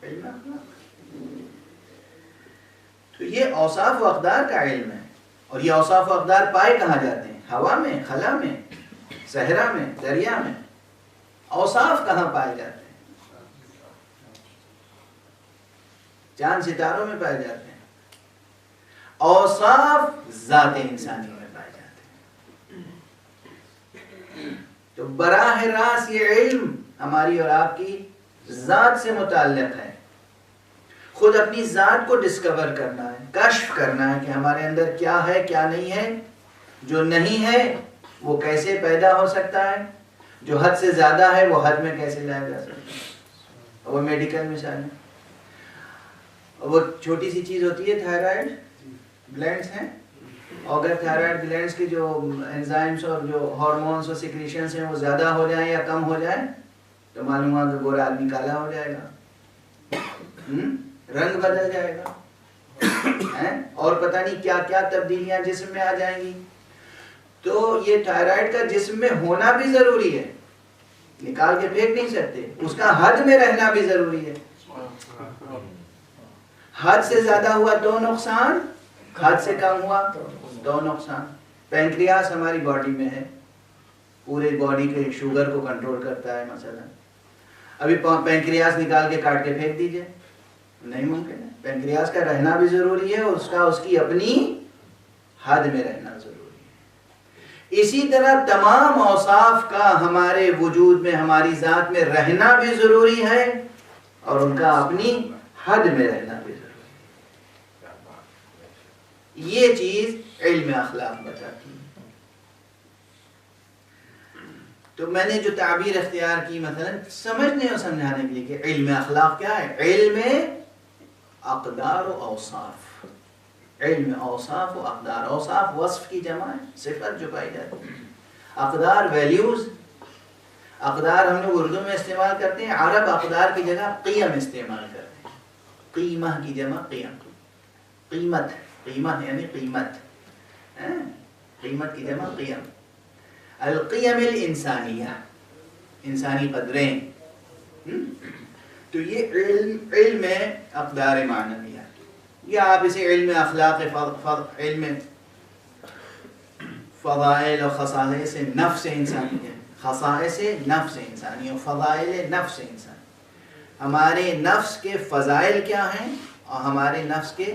علم اخلاق. تو یہ اوصاف و اقدار کا علم ہے. اور یہ اوصاف و اقدار پائے کہاں جاتے ہیں؟ ہوا میں، خلا میں، صحرا میں، دریا میں. اوصاف کہاں پائے جاتے ہیں؟ چاند ستاروں میں پائے جاتے ہیں. اوصاف ذات انسانی میں پائے جاتے ہیں. تو براہ راست یہ علم ہماری اور آپ کی ذات سے متعلق ہے. خود اپنی ذات کو ڈسکور کرنا ہے، کشف کرنا ہے کہ ہمارے اندر کیا ہے، کیا نہیں ہے. جو نہیں ہے وہ کیسے پیدا ہو سکتا ہے، جو حد سے زیادہ ہے وہ حد میں کیسے لایا جا سکتا ہے. وہ میڈیکل مثال ہے. وہ چھوٹی سی چیز ہوتی ہے تھائرائڈ گلینڈز ہیں. اگر تھائرائڈ گلینڈز کی جو انزائمز اور جو ہارمونز اور سیکریشنز ہیں وہ زیادہ ہو جائیں یا کم ہو جائیں تو معلوم ہوا کہ گورا آدمی کالا ہو جائے گا، رنگ بدل جائے گا، اور پتہ نہیں کیا کیا تبدیلیاں جسم میں آ جائیں گی. تو یہ تھائرائڈ کا جسم میں ہونا بھی ضروری ہے، نکال کے پھینک نہیں سکتے. اس کا حد میں رہنا بھی ضروری ہے. حد سے زیادہ ہوا تو نقصان، حد سے کم ہوا تو نقصان. پینکریاس ہماری باڈی میں ہے، پورے باڈی کے شوگر کو کنٹرول کرتا ہے. مثلا ابھی پینکریاس نکال کے کاٹ کے پھینک دیجئے، نہیں ممکن ہے. پینکریاس کا رہنا بھی ضروری ہے اور اس کی اپنی حد میں رہنا ضروری ہے. اسی طرح تمام اوصاف کا ہمارے وجود میں، ہماری ذات میں رہنا بھی ضروری ہے اور ان کا اپنی حد میں رہنا بھی ضروری ہے. یہ چیز علم اخلاق بتاتی ہے. تو میں نے جو تعبیر اختیار کی مثلا سمجھنے اور سمجھانے کے لیے کہ علم اخلاق کیا ہے؟ علم اقدار و اوصاف. علم اوصاف و اقدار. اوصاف وصف کی جمع ہے، صفت جو پائی جاتی ہے. اقدار ویلیوز. اقدار ہم لوگ اردو میں استعمال کرتے ہیں، عرب اقدار کی جگہ قیم استعمال کرتے ہیں. قیمہ کی جمع قیم. قیمت، قیمہ یعنی قیمت، قیمت کی جمع قیم. القیم الانسانیہ، انسانی قدریں. تو یہ علم اقدار معنویہ، یا آپ اسے علم اخلاق، علم فضائل و خصائص نفس انسانی ہے. خصائص نفس انسانی اور فضائل نفس انسانی. ہمارے نفس کے فضائل کیا ہیں اور ہمارے نفس کے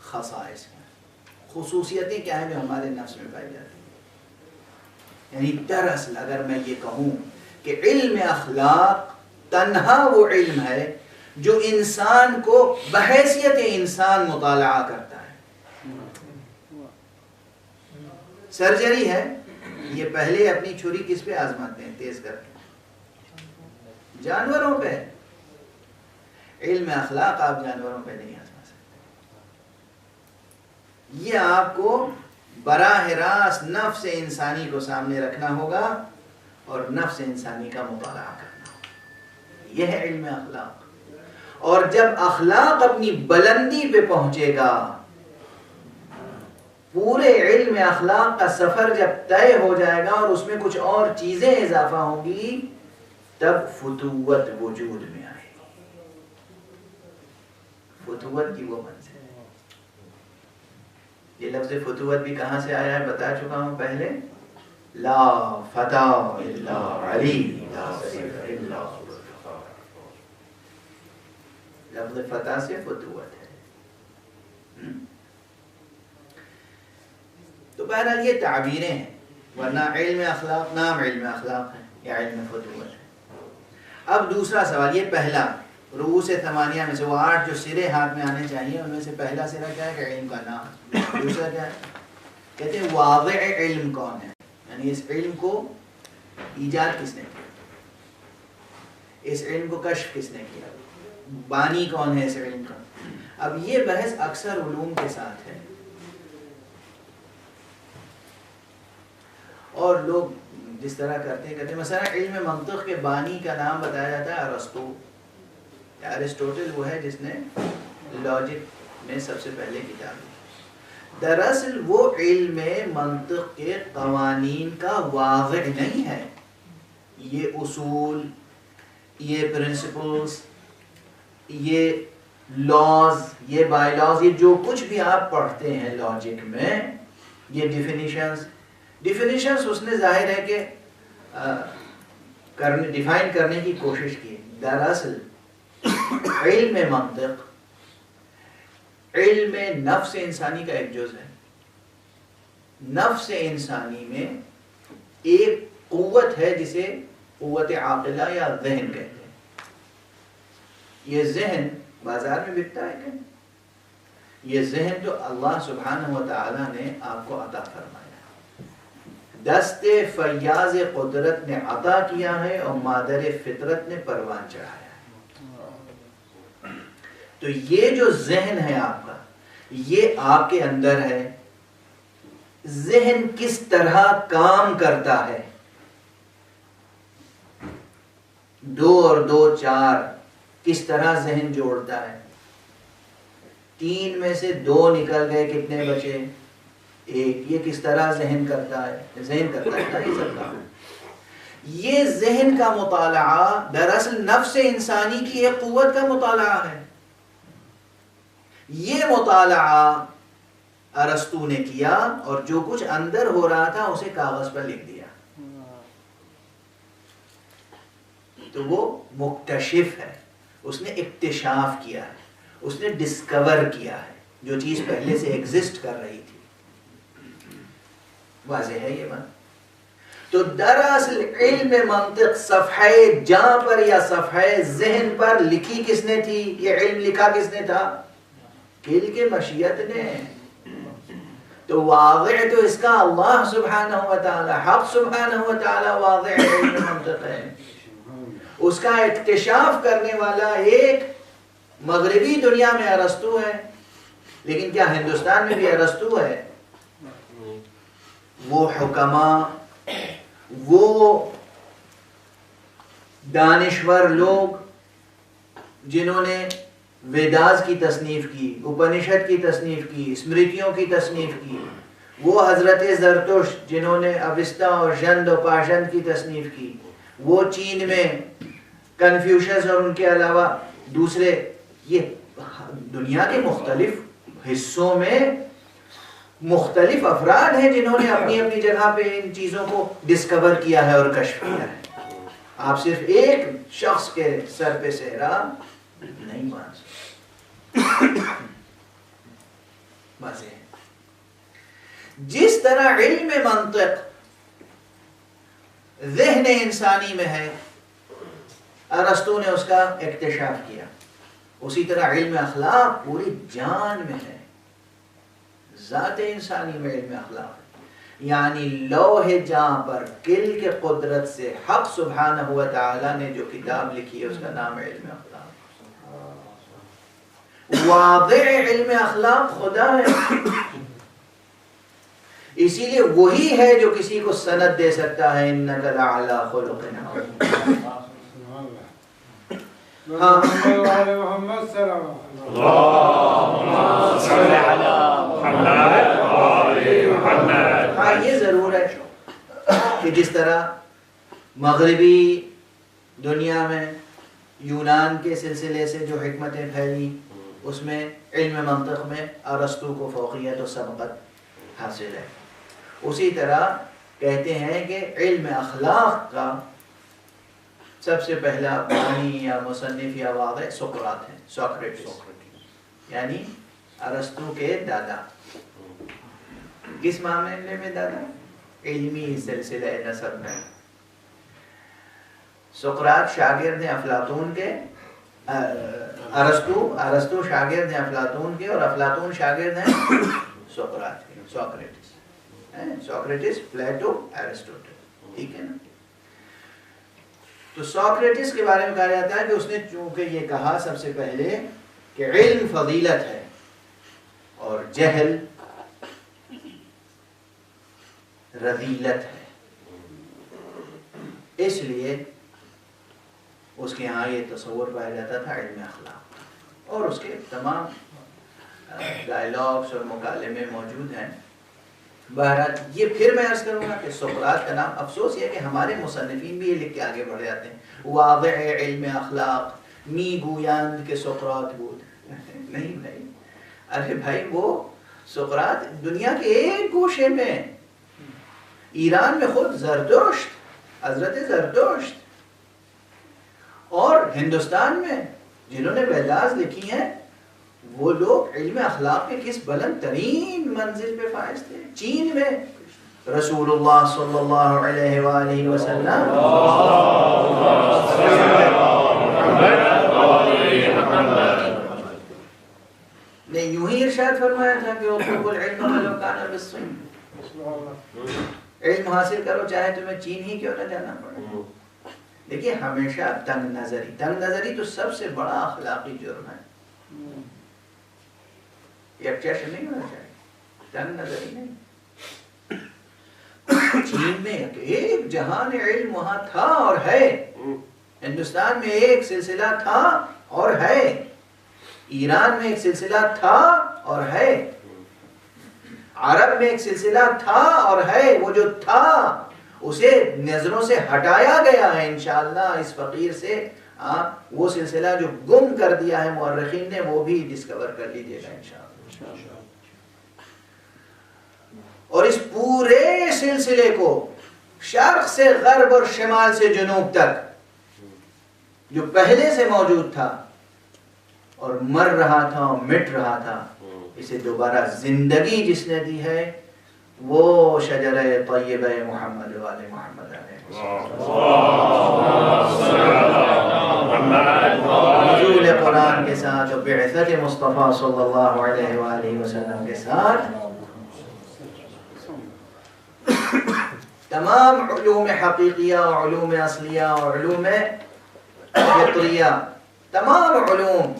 خصائص کیا ہیں، خصوصیتیں کیا ہیں جو ہمارے نفس میں پائی جاتی ہیں. یعنی دراصل اگر میں یہ کہوں کہ علم اخلاق تنہا وہ علم ہے جو انسان کو بحیثیت انسان مطالعہ کرتا ہے. سرجری ہے، یہ پہلے اپنی چھری کس پہ آزماتے ہیں؟ تیز کر کے جانوروں پہ. علم اخلاق آپ جانوروں پہ نہیں آزما سکتے. یہ آپ کو براہ راست نفس انسانی کو سامنے رکھنا ہوگا اور نفس انسانی کا مطالعہ کرنا ہوگا. یہ ہے علم اخلاق. اور جب اخلاق اپنی بلندی پہ پہنچے گا، پورے علم اخلاق کا سفر جب طے ہو جائے گا اور اس میں کچھ اور چیزیں اضافہ ہوں گی، تب فتوت وجود میں آئے گی. فتوت کی وہ منزل. یہ لفظ فتوت بھی کہاں سے آیا ہے بتا چکا ہوں پہلے. لا فتح الا علی، لا سیف الا. لفظ فتح سے فتوت ہے. تو بہرحال یہ تعبیریں ہیں، ورنہ علم اخلاق نام علم اخلاق ہے یا علم فتوت ہے. اب دوسرا سوال، یہ پہلا رؤوس ثمانیہ میں سے وہ 8 جو سرے ہاتھ میں آنے چاہیے ان میں سے پہلا سرا کیا ہے کہ علم کا نام. دوسرا کیا ہے؟ کہتے ہیں واضع علم کون ہے، یعنی اس علم کو ایجاد کس نے کیا، اس علم کو کشف کس نے کیا، بانی کون ہے اس علم کا. اب یہ بحث اکثر علوم کے ساتھ ہے اور لوگ جس طرح کرتے ہیں، کہتے ہیں مثلا علم منطق کے بانی کا نام بتایا جاتا ہے ارسطو. ایرسٹوٹل وہ ہے جس نے لاجک میں سب سے پہلے کتاب لکھی. دراصل وہ علم منطق کے قوانین کا واضع نہیں ہے، یہ اصول، یہ پرنسپلز، یہ لاز، یہ بائی لاز، یہ جو کچھ بھی آپ پڑھتے ہیں لاجک میں، یہ ڈیفینیشنز اس نے ظاہر ہے کہ ڈیفائن کرنے کی کوشش کی. دراصل علم منطق علم نفس انسانی کا ایک جز ہے. نفس انسانی میں ایک قوت ہے جسے قوت عاقلہ یا ذہن کہتے ہیں. یہ ذہن بازار میں بکتا ہے کہ یہ ذہن جو اللہ سبحانہ و تعالی نے آپ کو عطا فرمایا، دست فیاض قدرت نے عطا کیا ہے اور مادر فطرت نے پروان چڑھایا ہے. تو یہ جو ذہن ہے آپ کا، یہ آپ کے اندر ہے. ذہن کس طرح کام کرتا ہے، 2 اور 2 4 کس طرح ذہن جوڑتا ہے، 3 میں سے 2 نکل گئے، کتنے بچے؟ 1. یہ کس طرح ذہن کرتا ہے؟ ذہن کرتا ہے یہ سب کام. یہ ذہن کا مطالعہ دراصل نفس انسانی کی ایک قوت کا مطالعہ ہے. یہ مطالعہ ارسطو نے کیا اور جو کچھ اندر ہو رہا تھا اسے کاغذ پر لکھ دیا. تو وہ مکتشف ہے، اس نے اکتشاف کیا ہے، اس نے ڈسکور کیا ہے جو چیز پہلے سے ایگزسٹ کر رہی تھی. واضح ہے یہ بات؟ تو دراصل علم منطق صفحہ جاں پر یا صفحہ ذہن پر لکھی کس نے تھی؟ یہ علم لکھا کس نے تھا؟ کل کے مشیت نے. تو واضح تو اس کا اللہ سبحانہ و تعالی، حق سبحانہ و تعالی واضح علم منطق ہے. اس کا اکتشاف کرنے والا ایک مغربی دنیا میں ارسطو ہے، لیکن کیا ہندوستان میں بھی ارسطو ہے؟ وہ حکماء، وہ دانشور لوگ جنہوں نے ویداز کی تصنیف کی، اپنشد کی تصنیف کی، اسمرتیوں کی تصنیف کی، وہ حضرت زرتشت جنہوں نے اوستا اور ژند و پاشند کی تصنیف کی، وہ چین میں کنفیوشس اور ان کے علاوہ دوسرے، یہ دنیا کے مختلف حصوں میں مختلف افراد ہیں جنہوں نے اپنی اپنی جگہ پہ ان چیزوں کو ڈسکور کیا ہے اور کشف کیا ہے. آپ صرف ایک شخص کے سر پہ صحرا نہیں مان سکتے. واضح ہے. جس طرح علم منطق ذہن انسانی میں ہے، ارسطو نے اس کا اکتشاف کیا، اسی طرح علم اخلاق پوری جان میں ہے، ذات انسانی میں علم اخلاق. یعنی لوح جاں پر کل کے قدرت سے حق سبحانہ و تعالی نے جو کتاب لکھی ہے اس کا نام ہے علم اخلاق. واضح علم اخلاق خدا ہے، اسی لیے وہی ہے جو کسی کو سند دے سکتا ہے انک لعلی خلق عظیم. ہاں یہ ضرور ہے کہ جس طرح مغربی دنیا میں یونان کے سلسلے سے جو حکمتیں پھیلی، اس میں علم منطق میں ارسطو کو فوقیت و سبقت حاصل ہے. اسی طرح کہتے ہیں کہ علم اخلاق کا سب سے پہلا بانی یا مصنف یا واضح سقراط ہے، سوکریٹس، یعنی ارسطو کے دادا. کس معاملے میں دادا؟ علمی سلسلہ نسب میں. سقراط شاگرد ہیں افلاطون کے، ارسطو شاگرد ہیں افلاطون کے، اور افلاطون شاگرد ہیں سقراط کے، سوکریٹس، پلیٹو، ایرسٹوٹل. ٹھیک ہے نا؟ تو سوکریٹس کے بارے میں کہا جاتا ہے کہ اس نے چونکہ یہ کہا سب سے پہلے کہ علم فضیلت ہے اور جہل رذیلت ہے، اس لیے اس کے ہاں یہ تصور پایا جاتا تھا علم اخلاق. اور اس کے تمام ڈائلاگس اور مکالمے موجود ہیں بہرحال یہ پھر میں عرض کروں گا کہ سقراط کا نام، افسوس یہ ہے کہ ہمارے مصنفین بھی یہ لکھ کے آگے بڑھ جاتے ہیں واضع علم اخلاق می گویند کے سقراط بود. نہیں بھائی، ارے بھائی وہ سقراط دنیا کے ایک گوشے میں، ایران میں خود زرتشت، حضرت زرتشت، اور ہندوستان میں جنہوں نے ویداز لکھی ہیں وہ لوگ علم اخلاق کے کس بلند ترین منزل پہ فائز تھے. چین میں رسول اللہ صلی اللہ علیہ وآلہ وسلم نے یوں ہی ارشاد فرمایا تھا کہ اطلبوا العلم ولو کان بالصین، علم حاصل کرو چاہے تمہیں چین ہی کیوں نہ جانا پڑے. دیکھیے ہمیشہ تنگ نظری تو سب سے بڑا اخلاقی جرم ہے. یکچش نہیں ہونا چاہیے، تنگ نظری نہیں. چین میں ایک جہان علم وہاں تھا اور ہے، ہندوستان میں ایک سلسلہ تھا اور ہے، ایران میں ایک سلسلہ تھا اور ہے، عرب میں ایک سلسلہ تھا اور ہے. وہ جو تھا اسے نظروں سے ہٹایا گیا ہے انشاءاللہ اس فقیر سے. وہ سلسلہ جو گم کر دیا ہے مورخین نے وہ بھی ڈسکور کر لیجیے گا انشاءاللہ. اور اس پورے سلسلے کو شرق سے غرب اور شمال سے جنوب تک جو پہلے سے موجود تھا اور مر رہا تھا اور مٹ رہا تھا، اسے دوبارہ زندگی جس نے دی ہے وہ شجرہ طیبہ محمد والے محمد علیہ نزول قرآن کے ساتھ اور بعثت مصطفیٰ صلی اللہ علیہ وآلہ وسلم کے ساتھ تمام علوم حقیقیہ اور علوم اصلیہ اور علوم فطریہ، تمام علوم،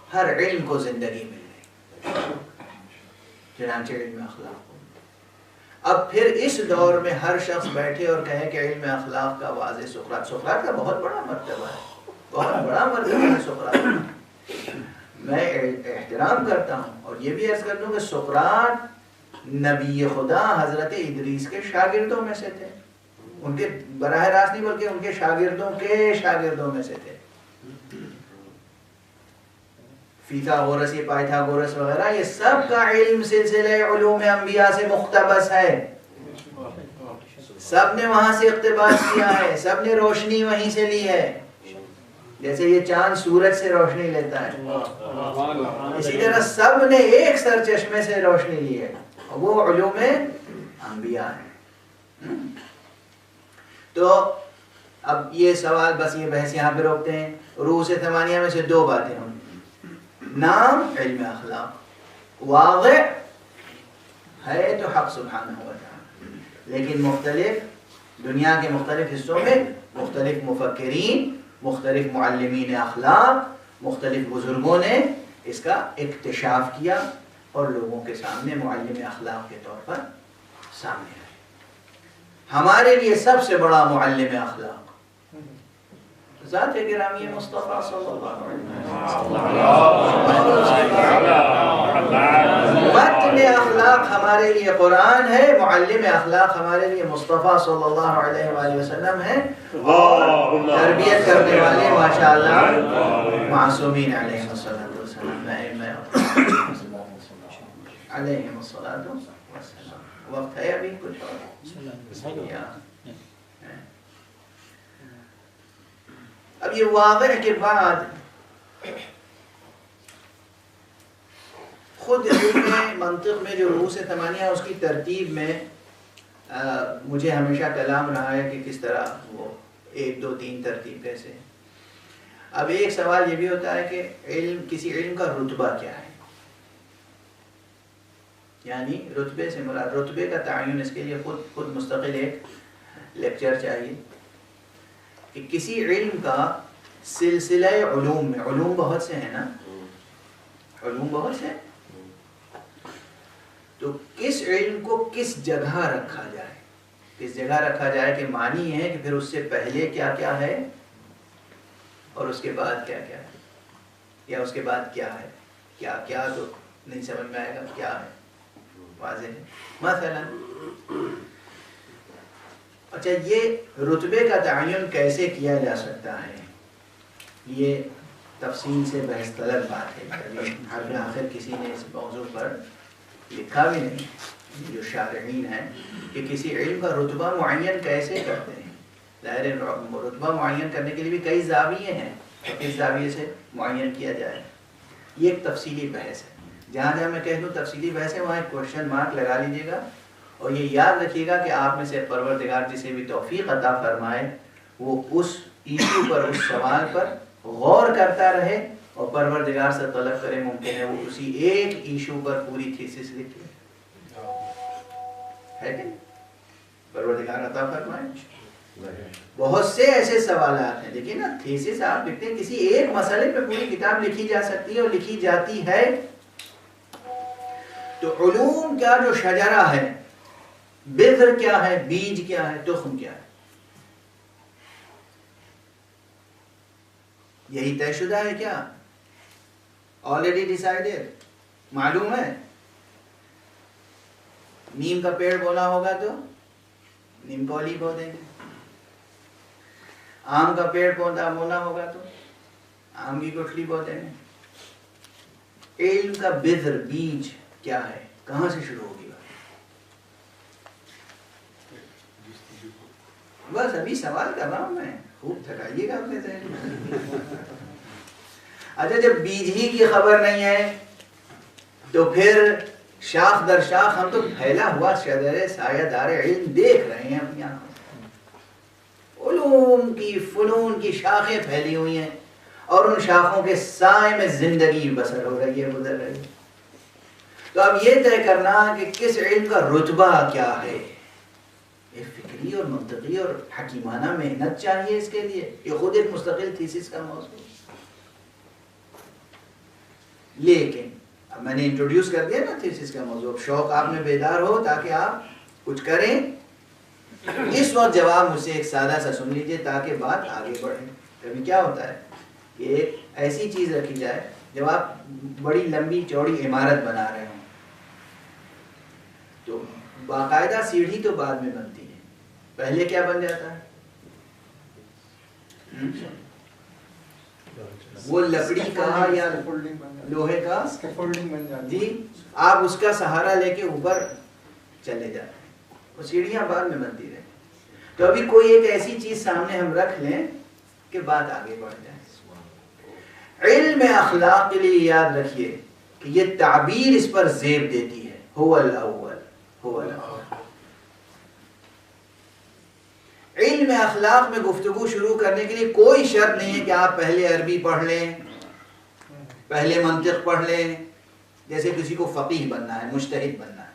ہر علم کو زندگی مل گئی، چنانچہ علم اخلاق. اب پھر اس دور میں ہر شخص بیٹھے اور کہے کہ علم اخلاق کا واضح سقراط کا بہت بڑا مرتبہ ہے، بہت بڑا مرتبہ ہے سقراط. میں احترام کرتا ہوں اور یہ بھی عرض کر دوں کہ سقراط نبی خدا حضرت ادریس کے شاگردوں میں سے تھے، ان کے براہ راست نہیں بلکہ ان کے شاگردوں میں سے تھے. فیثاغورس، پائتھاگورس وغیرہ، یہ سب کا علم سلسلہ علوم انبیاء سے مقتبس ہے. سب نے وہاں سے اقتباس کیا ہے، سب نے روشنی وہیں سے لی ہے. جیسے یہ چاند سورج سے روشنی لیتا ہے، اسی طرح سب نے ایک سر چشمے سے روشنی لی ہے، وہ علوم انبیاء ہیں. تو اب یہ سوال، بس یہ بحث یہاں پہ روکتے ہیں. رؤوس ثمانیہ میں سے دو باتیں ہوں. نام علم اخلاق واضح ہے تو حق سبحانہ و تعالی، لیکن مختلف دنیا کے مختلف حصوں میں مختلف مفکرین، مختلف معلمین اخلاق، مختلف بزرگوں نے اس کا اکتشاف کیا اور لوگوں کے سامنے معلم اخلاق کے طور پر سامنے آئے. ہمارے لیے سب سے بڑا معلم اخلاق ذات گرامی مصطفیٰ صلی اللہ علیہ وسلم. متن اخلاق ہمارے لیے قرآن ہے، معلم اخلاق ہمارے لیے مصطفیٰ صلی اللہ علیہ وآلہ وسلم ہے، اور تربیت کرنے والے ماشاءاللہ معصومین علیہ الصلوۃ والسلام علیہ الصلوۃ والسلام. وقت ہے ابھی کچھ اور؟ اب یہ واضح کے بعد خود علم منطق میں جو رؤوس ثمانیہ اس کی ترتیب میں مجھے ہمیشہ کلام رہا ہے کہ کس طرح وہ 1 2 3 ترتیب کیسے. اب ایک سوال یہ بھی ہوتا ہے کہ کسی علم کا رتبہ کیا ہے، یعنی رتبے سے مراد، رتبے کا تعین اس کے لیے خود مستقل ایک لیکچر چاہیے کہ کسی علم کا سلسلہ علوم میں، علوم بہت سے ہیں نا، علوم بہت سے، تو کس علم کو کس جگہ رکھا جائے، کس جگہ رکھا جائے کہ معنی یہ ہے کہ پھر اس سے پہلے کیا کیا ہے اور اس کے بعد کیا کیا ہے، یا اس کے بعد کیا ہے، کیا کیا تو نہیں سمجھ میں آئے گا کیا ہے. واضح ہے. مثلا اچھا یہ رتبے کا تعین کیسے کیا جا سکتا ہے؟ یہ تفصیل سے بحث طلب بات ہے. ہر آخر کسی نے اس موضوع پر لکھا بھی نہیں جو شارحین ہیں کہ کسی علم کا رتبہ معین کیسے کرتے ہیں. ظاہر رتبہ معین کرنے کے لیے بھی کئی زاویے ہیں، کس زاویے سے معین کیا جائے یہ ایک تفصیلی بحث ہے. جہاں جہاں میں کہہ دوں تفصیلی بحث ہے وہاں ایک کوشچن مارک لگا لیجیے گا اور یہ یاد رکھیے گا کہ آپ میں سے پروردگار جسے بھی توفیق عطا فرمائے وہ اس ایشو پر، اس سوال پر غور کرتا رہے اور پروردگار سے طلب کرے ممکن ہے وہ اسی ایک ایشو پر پوری تھیسس لکھ لے. ہے کہ پروردگار عطا فرمائے. بہت سے ایسے سوالات ہیں. دیکھیے نا تھیسس آپ لکھتے ہیں کسی ایک مسئلے پہ پوری کتاب لکھی جا سکتی ہے اور لکھی جاتی ہے. تو علوم کا جو شجرہ ہے، بذر کیا ہے، بیج کیا ہے، تخم کیا ہے، یہی طے شدہ ہے کیا؟ Already decided. معلوم ہے نیم کا پیڑ بونا ہوگا تو نیم کولی بو دیں گے. آم کا پیڑ پودا بونا ہوگا تو آم کی گٹھلی بو دیں گے. علم کا بذر، بیج کیا ہے، کہاں سے شروع ہوگی؟ بس ابھی سوال کر رہا ہوں میں، خوب تھکائیے گا اپنے ذہن. اچھا جب بیج ہی کی خبر نہیں ہے تو پھر شاخ در شاخ ہم تو پھیلا ہوا شجرے سایہ دار علم دیکھ رہے ہیں اپنی آنکھوں سے. علوم کی، فنون کی شاخیں پھیلی ہوئی ہیں اور ان شاخوں کے سائے میں زندگی بسر ہو رہی ہے، گزر رہی ہے. تو اب یہ طے کرنا کہ کس علم کا رتبہ کیا ہے، یہ فکری اور منطقی اور حکیمانہ محنت چاہیے اس کے لیے. یہ خود ایک مستقل تھیسس کا موضوع. لیکن اب میں نے انٹروڈیوس کر دیا نا تھیسس کا موضوع. شوق آپ میں بیدار ہو تاکہ آپ کچھ کریں. اس وقت جواب مجھ سے ایک سادہ سا سن لیجئے تاکہ بات آگے بڑھے. کبھی کیا ہوتا ہے کہ ایک ایسی چیز رکھی جائے جب آپ بڑی لمبی چوڑی عمارت بنا رہے ہوں تو باقاعدہ سیڑھی تو بعد میں بنتی ہے، پہلے کیا بن جاتا ہے؟ وہ لکڑی کا یا لوہے کا جی، آپ اس کا سہارا لے کے اوپر چلے جاتے ہیں، وہ سیڑھیاں بعد میں بنتی رہتی. تو ابھی کوئی ایک ایسی چیز سامنے ہم رکھ لیں کہ بات آگے بڑھ جائے. علم اخلاق کے لیے یاد رکھیے کہ یہ تعبیر اس پر زیب دیتی ہے، هو الاول هو الاول. علم اخلاق میں گفتگو شروع کرنے کے لیے کوئی شرط نہیں ہے کہ آپ پہلے عربی پڑھ لیں، پہلے منطق پڑھ لیں. جیسے کسی کو فقیہ بننا ہے، مجتہد بننا ہے،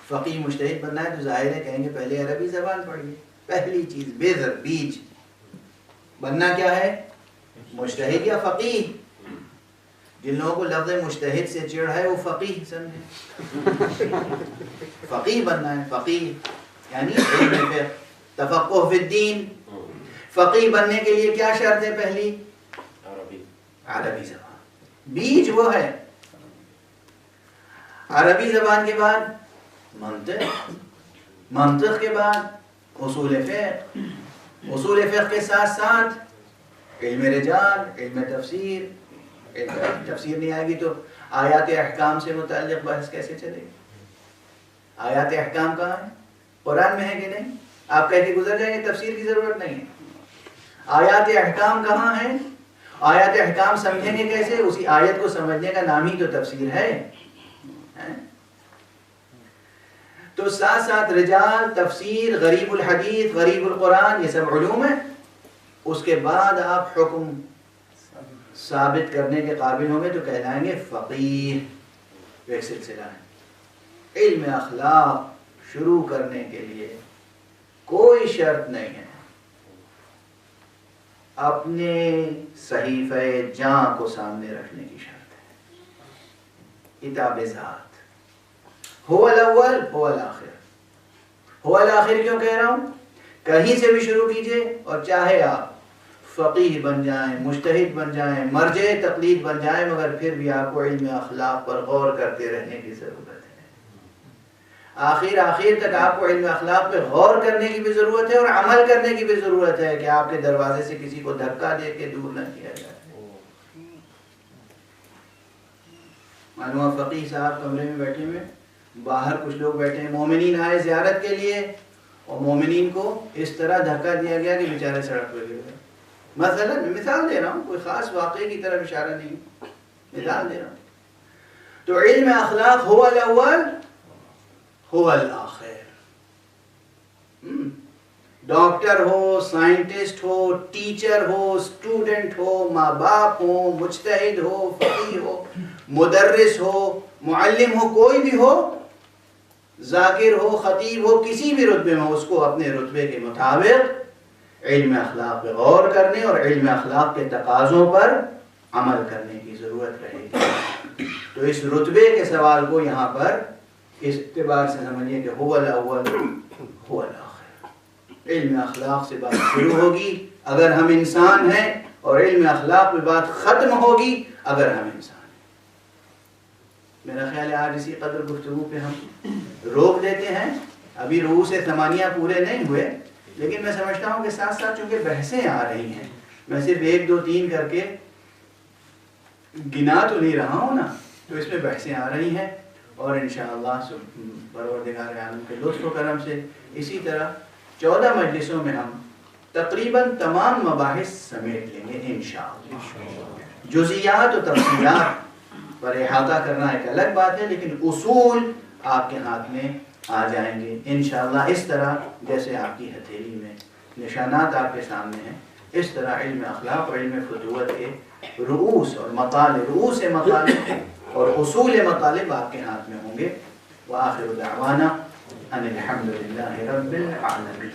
فقیہ مجتہد بننا ہے تو ظاہر ہے کہیں گے پہلے عربی زبان پڑھیے. پہلی چیز بذر، بیج. بننا کیا ہے؟ مجتہد یا فقیہ. جن لوگوں کو لفظ مجتہد سے چڑ ہے وہ فقیہ سمجھے. فقیہ بننا ہے، فقیہ یعنی علم فقہ، تفقہ فی الدین. فقیہ بننے کے لیے کیا شرط ہے؟ پہلی عربی زبان. بیج وہ ہے عربی زبان کے بعد منطق، منطق کے بعد اصول فقہ، اصول فقہ کے ساتھ ساتھ علم رجال، علم تفسیر. تفسیر نہیں آئے گی تو آیات احکام سے متعلق بحث کیسے چلے گی؟ آیات احکام کہاں ہیں؟ قرآن میں ہے کہ نہیں؟ آپ کہہ کے گزر جائیں گے تفسیر کی ضرورت نہیں ہے. آیات احکام کہاں ہیں؟ آیات احکام سمجھیں گے کیسے؟ اسی آیت کو سمجھنے کا نام ہی تو تفسیر ہے. تو ساتھ ساتھ رجال، تفسیر، غریب الحدیث، غریب القرآن، یہ سب علوم ہیں. اس کے بعد آپ حکم ثابت کرنے کے قابل ہوں گے تو کہلائیں گے فقیہ. ایک سلسلہ ہے. علم اخلاق شروع کرنے کے لیے کوئی شرط نہیں ہے. اپنے صحیفہ جاں کو سامنے رکھنے کی شرط ہے. کتاب ذات. هو الاول هو الاخر. هو الاخر کیوں کہہ رہا ہوں؟ کہیں سے بھی شروع کیجئے اور چاہے آپ فقیہ بن جائیں، مجتہد بن جائیں، مرجع تقلید بن جائیں، مگر پھر بھی آپ کو علم اخلاق پر غور کرتے رہنے کی ضرورت ہے. آخر تک آپ کو علم اخلاق پہ غور کرنے کی بھی ضرورت ہے اور عمل کرنے کی بھی ضرورت ہے کہ آپ کے دروازے سے کسی کو دھکا دے کے دور نہ کیا جائے. معلوم فقیہ صاحب کمرے میں بیٹھے ہوئے, باہر کچھ لوگ بیٹھے ہیں, مومنین آئے زیارت کے لیے اور مومنین کو اس طرح دھکا دیا گیا کہ بیچارے سڑک پہ گر گئے. مثلا مثال دے رہا ہوں, کوئی خاص واقعے کی طرف اشارہ نہیں, مثال دے رہا ہوں. تو علم اخلاق هو الاول هو الاخر. ڈاکٹر ہو, سائنٹسٹ ہو, ٹیچر ہو, اسٹوڈنٹ ہو, ماں باپ ہو, مجتہد ہو, فقیہ ہو, مدرس ہو, معلم ہو, کوئی بھی ہو, ذاکر ہو, خطیب ہو, کسی بھی رتبے میں, اس کو اپنے رتبے کے مطابق علم اخلاق پہ غور کرنے اور علم اخلاق کے تقاضوں پر عمل کرنے کی ضرورت رہے گی. تو اس رتبے کے سوال کو یہاں پر اس اعتبار سے سمجھیے کہ هو الاول هو الاخر. علم اخلاق سے بات شروع ہوگی اگر ہم انسان ہیں, اور علم اخلاق پہ بات ختم ہوگی اگر ہم انسان ہیں. میرا خیال ہے آج اسی قدر گفتگو پہ ہم روک دیتے ہیں. ابھی رؤوس ثمانیہ پورے نہیں ہوئے, لیکن میں سمجھتا ہوں کہ ساتھ ساتھ چونکہ بحثیں آ رہی ہیں, میں صرف 1 2 3 کر کے گنا تو نہیں رہا ہوں نا, تو اس میں بحثیں آ رہی ہیں, اور انشاءاللہ پروردگار عالم کے لطف و کرم سے اسی طرح 14 مجلسوں میں ہم تقریباً تمام مباحث سمیٹ لیں گے انشاءاللہ. جزیات و تفصیلات پر احاطہ کرنا ایک الگ بات ہے, لیکن اصول آپ کے ہاتھ میں آ جائیں گے انشاءاللہ. اس طرح جیسے آپ کی ہتھیلی میں نشانات آپ کے سامنے ہیں, اس طرح علم اخلاق اور علم فتوت کے رؤوس اور مطالب, رؤوس مطالب اور اصول مطالب آپ کے ہاتھ میں ہوں گے. وآخر دعوانا ان الحمد للہ رب العالمین.